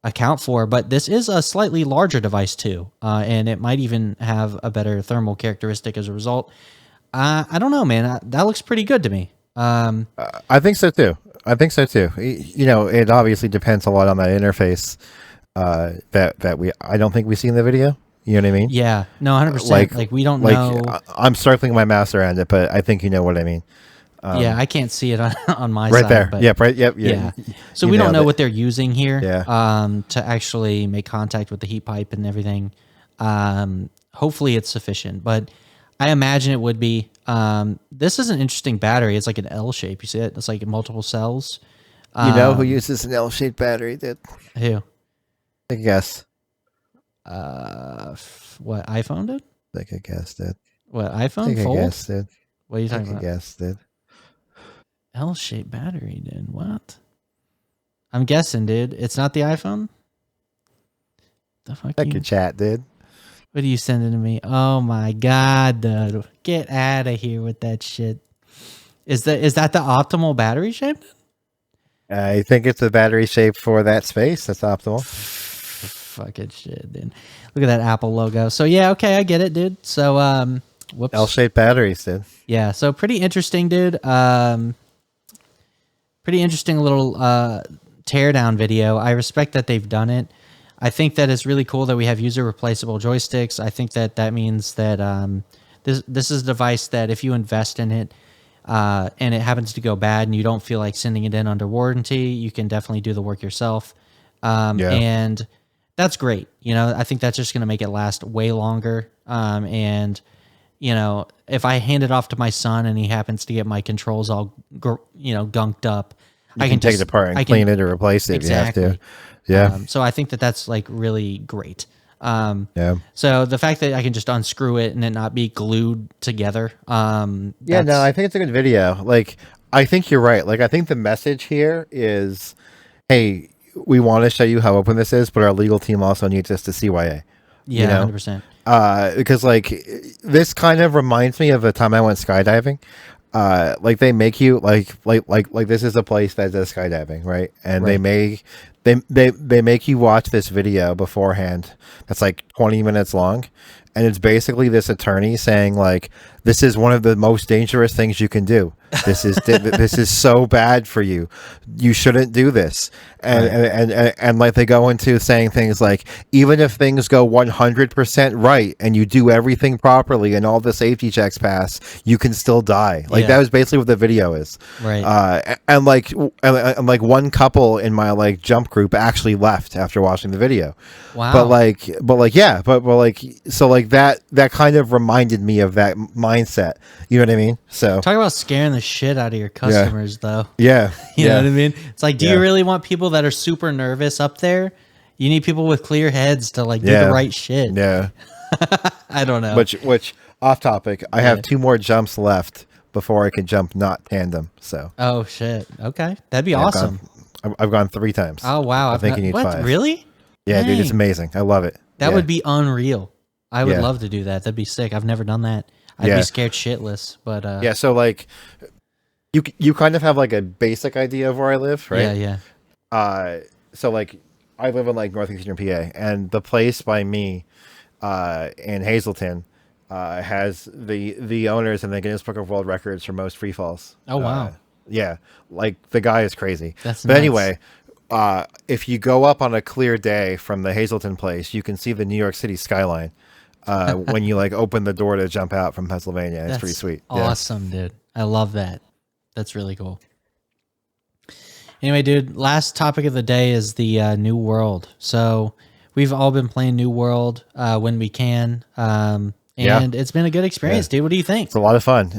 account for. But this is a slightly larger device too, and it might even have a better thermal characteristic as a result. I don't know, man. That looks pretty good to me. I think so too. You know, it obviously depends a lot on that interface that I don't think we see in the video. You know what I mean? Yeah. No, 100%. Like we don't know. I'm circling my mouse around it, but I think you know what I mean. Yeah, I can't see it on my right side. There. But yep. Right. Yep. Yeah. So we don't know what they're using here. Yeah. To actually make contact with the heat pipe and everything. Hopefully it's sufficient, but I imagine it would be. This is an interesting battery. It's like an L shape. You see it? It's like multiple cells. You know who uses an L-shaped battery? Who? Take a guess. What iPhone did? Take a guess, dude. What iPhone? Take Fold? a guess, dude. What are you talking about? Take a guess, dude. L-shaped battery, dude. What? I'm guessing, dude. It's not the iPhone? The fuck? Check your chat, dude. What are you sending to me? Oh my god, dude. Get out of here with that shit. Is that the optimal battery shape? I think it's the battery shape for that space. That's optimal. Fucking shit, dude. Look at that Apple logo. So yeah, okay, I get it, dude. So whoops. L-shaped batteries, dude. Yeah, so pretty interesting, dude. Pretty interesting little teardown video. I respect that they've done it. I think that it's really cool that we have user replaceable joysticks. I think that means that this is a device that if you invest in it and it happens to go bad and you don't feel like sending it in under warranty, you can definitely do the work yourself. And that's great. You know, I think that's just going to make it last way longer. And you know, if I hand it off to my son and he happens to get my controls all, gunked up, I can take it apart and clean it or replace it exactly. if you have to. Yeah. So I think that that's like really great. Yeah. So the fact that I can just unscrew it and it not be glued together. Yeah, no, I think it's a good video. Like, I think you're right. Like, I think the message here is, hey, we want to show you how open this is, but our legal team also needs us to CYA. Yeah, you know? 100%. Because like this kind of reminds me of the time I went skydiving. Like they make you like this is a place that does skydiving, right? And right. they make you watch this video beforehand that's like 20 minutes long, and it's basically this attorney saying like, this is one of the most dangerous things you can do. This is this is so bad for you. You shouldn't do this. And like they go into saying things like, even if things go 100% right and you do everything properly and all the safety checks pass, you can still die. Like that was basically what the video is. Right. And like one couple in my like jump group actually left after watching the video. Wow. But so like that kind of reminded me of that mindset. You know what I mean? So talk about scaring the shit out of your customers, though. Yeah. You know what I mean? It's like, do you really want people that are super nervous up there? You need people with clear heads to like do the right shit. Yeah. I don't know. Which off topic, I have 2 more jumps left before I can jump not tandem. So. Oh shit. Okay. That'd be awesome. I've gone 3 times. Oh wow. I think you need 5. Really? Yeah, dude, it's amazing. I love it. That would be unreal. I would love to do that. That'd be sick. I've never done that. I'd be scared shitless, but yeah. So like, you kind of have like a basic idea of where I live, right? Yeah. So like, I live in like northeastern PA, and the place by me, in Hazleton, has the owners in the Guinness Book of World Records for most free falls. Oh wow. Yeah, like the guy is crazy. That's but nuts. Anyway, if you go up on a clear day from the Hazleton place, you can see the New York City skyline. When you like open the door to jump out from Pennsylvania. It's pretty sweet. Awesome, dude. I love that. That's really cool. Anyway, dude, last topic of the day is the New World. So we've all been playing New World when we can. And it's been a good experience, dude. What do you think? It's a lot of fun.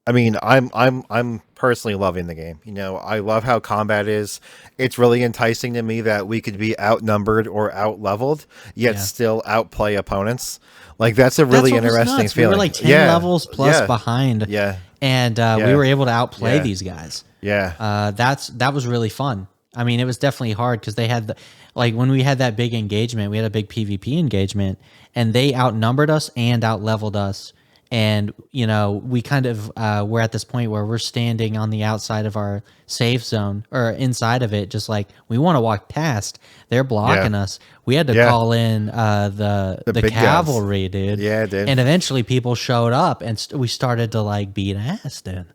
I mean, I'm personally loving the game. You know, I love how combat is. It's really enticing to me that we could be outnumbered or out-leveled, yet still outplay opponents. Like, that's a really interesting feeling. We were like 10 levels plus behind. Yeah. And we were able to outplay these guys. Yeah. That was really fun. I mean, it was definitely hard because they had when we had that big engagement, we had a big PvP engagement, and they outnumbered us and outleveled us. And, you know, we kind of we're at this point where we're standing on the outside of our safe zone or inside of it, just like we want to walk past. They're blocking us. We had to call in the cavalry, dude. Yeah, dude. And eventually people showed up and we started to like beat ass, dude.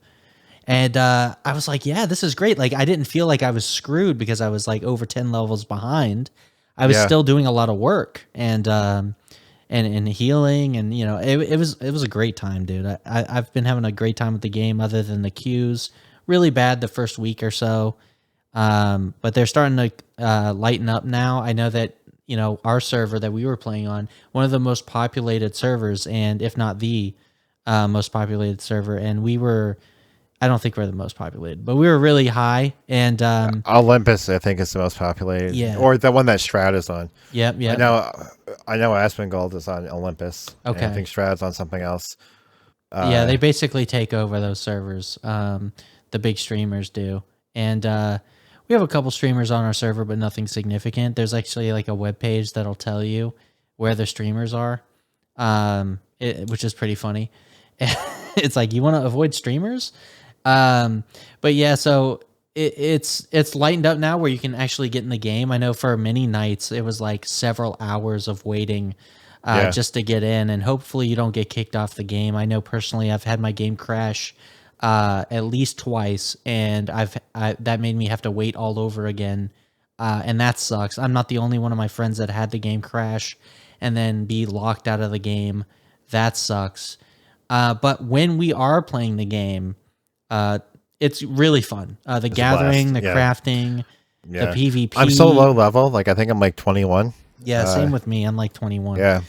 And I was like, yeah, this is great. Like, I didn't feel like I was screwed because I was like over 10 levels behind. I was still doing a lot of work and healing, and you know, it was a great time, dude. I've been having a great time with the game, other than the queues. Really bad the first week or so, but they're starting to lighten up now. I know that, you know, our server that we were playing on, one of the most populated servers, and if not the most populated server, and we were. I don't think we're the most populated, but we were really high. And Olympus, I think, is the most populated. Yeah, or the one that Stroud is on. Yep. I know Asmongold is on Olympus. Okay, I think Stroud's on something else. Yeah, they basically take over those servers. The big streamers do, and we have a couple streamers on our server, but nothing significant. There's actually like a web page that'll tell you where the streamers are, which is pretty funny. It's like, you want to avoid streamers. But yeah, so it's lightened up now where you can actually get in the game. I know for many nights it was like several hours of waiting just to get in, and hopefully you don't get kicked off the game. I know personally I've had my game crash at least twice, and that made me have to wait all over again, and that sucks. I'm not the only one of my friends that had the game crash and then be locked out of the game. That sucks. But when we are playing the game, it's really fun. The gathering, the crafting, the PvP. I'm so low level. Like I think I'm like 21. Yeah, same with me. I'm like 21. Yeah.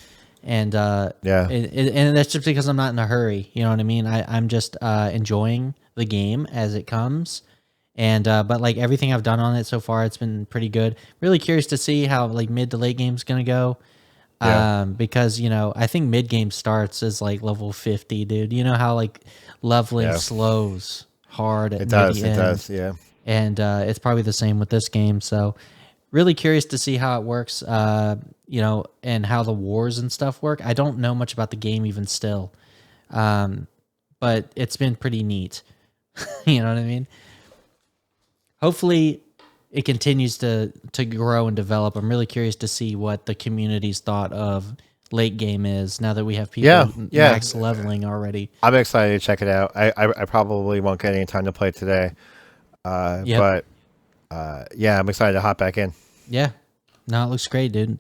And and that's just because I'm not in a hurry. You know what I mean? I'm just enjoying the game as it comes. And but like everything I've done on it so far, it's been pretty good. Really curious to see how like mid to late game's gonna go. Because I think mid game starts as like level 50, dude. You know how like leveling slows hard at it does, yeah. And it's probably the same with this game. So really curious to see how it works, and how the wars and stuff work. I don't know much about the game even still, but it's been pretty neat. You know what I mean? Hopefully it continues to grow and develop. I'm really curious to see what the community's thought of late game is now that we have people max leveling already. I'm excited to check it out. I probably won't get any time to play today, but I'm excited to hop back in. Yeah, no, it looks great, dude.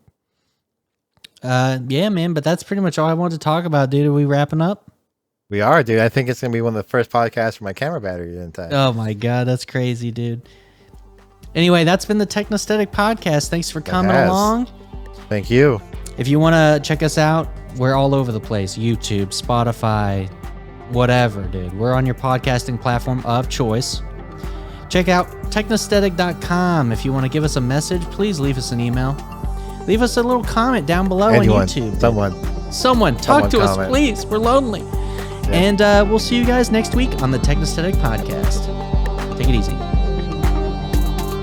Yeah, man, but that's pretty much all I wanted to talk about, dude. Are we wrapping up? We are, dude. I think it's gonna be one of the first podcasts for my camera battery in time. Oh my god, that's crazy, dude. Anyway, that's been the Technosthetic Podcast. Thanks for coming along. Thank you. If you want to check us out, we're all over the place. YouTube, Spotify, whatever, dude. We're on your podcasting platform of choice. Check out technosthetic.com. If you want to give us a message, please leave us an email. Leave us a little comment down below on YouTube. Someone talk to us, please. We're lonely. Yeah. And we'll see you guys next week on the Technosthetic Podcast. Take it easy.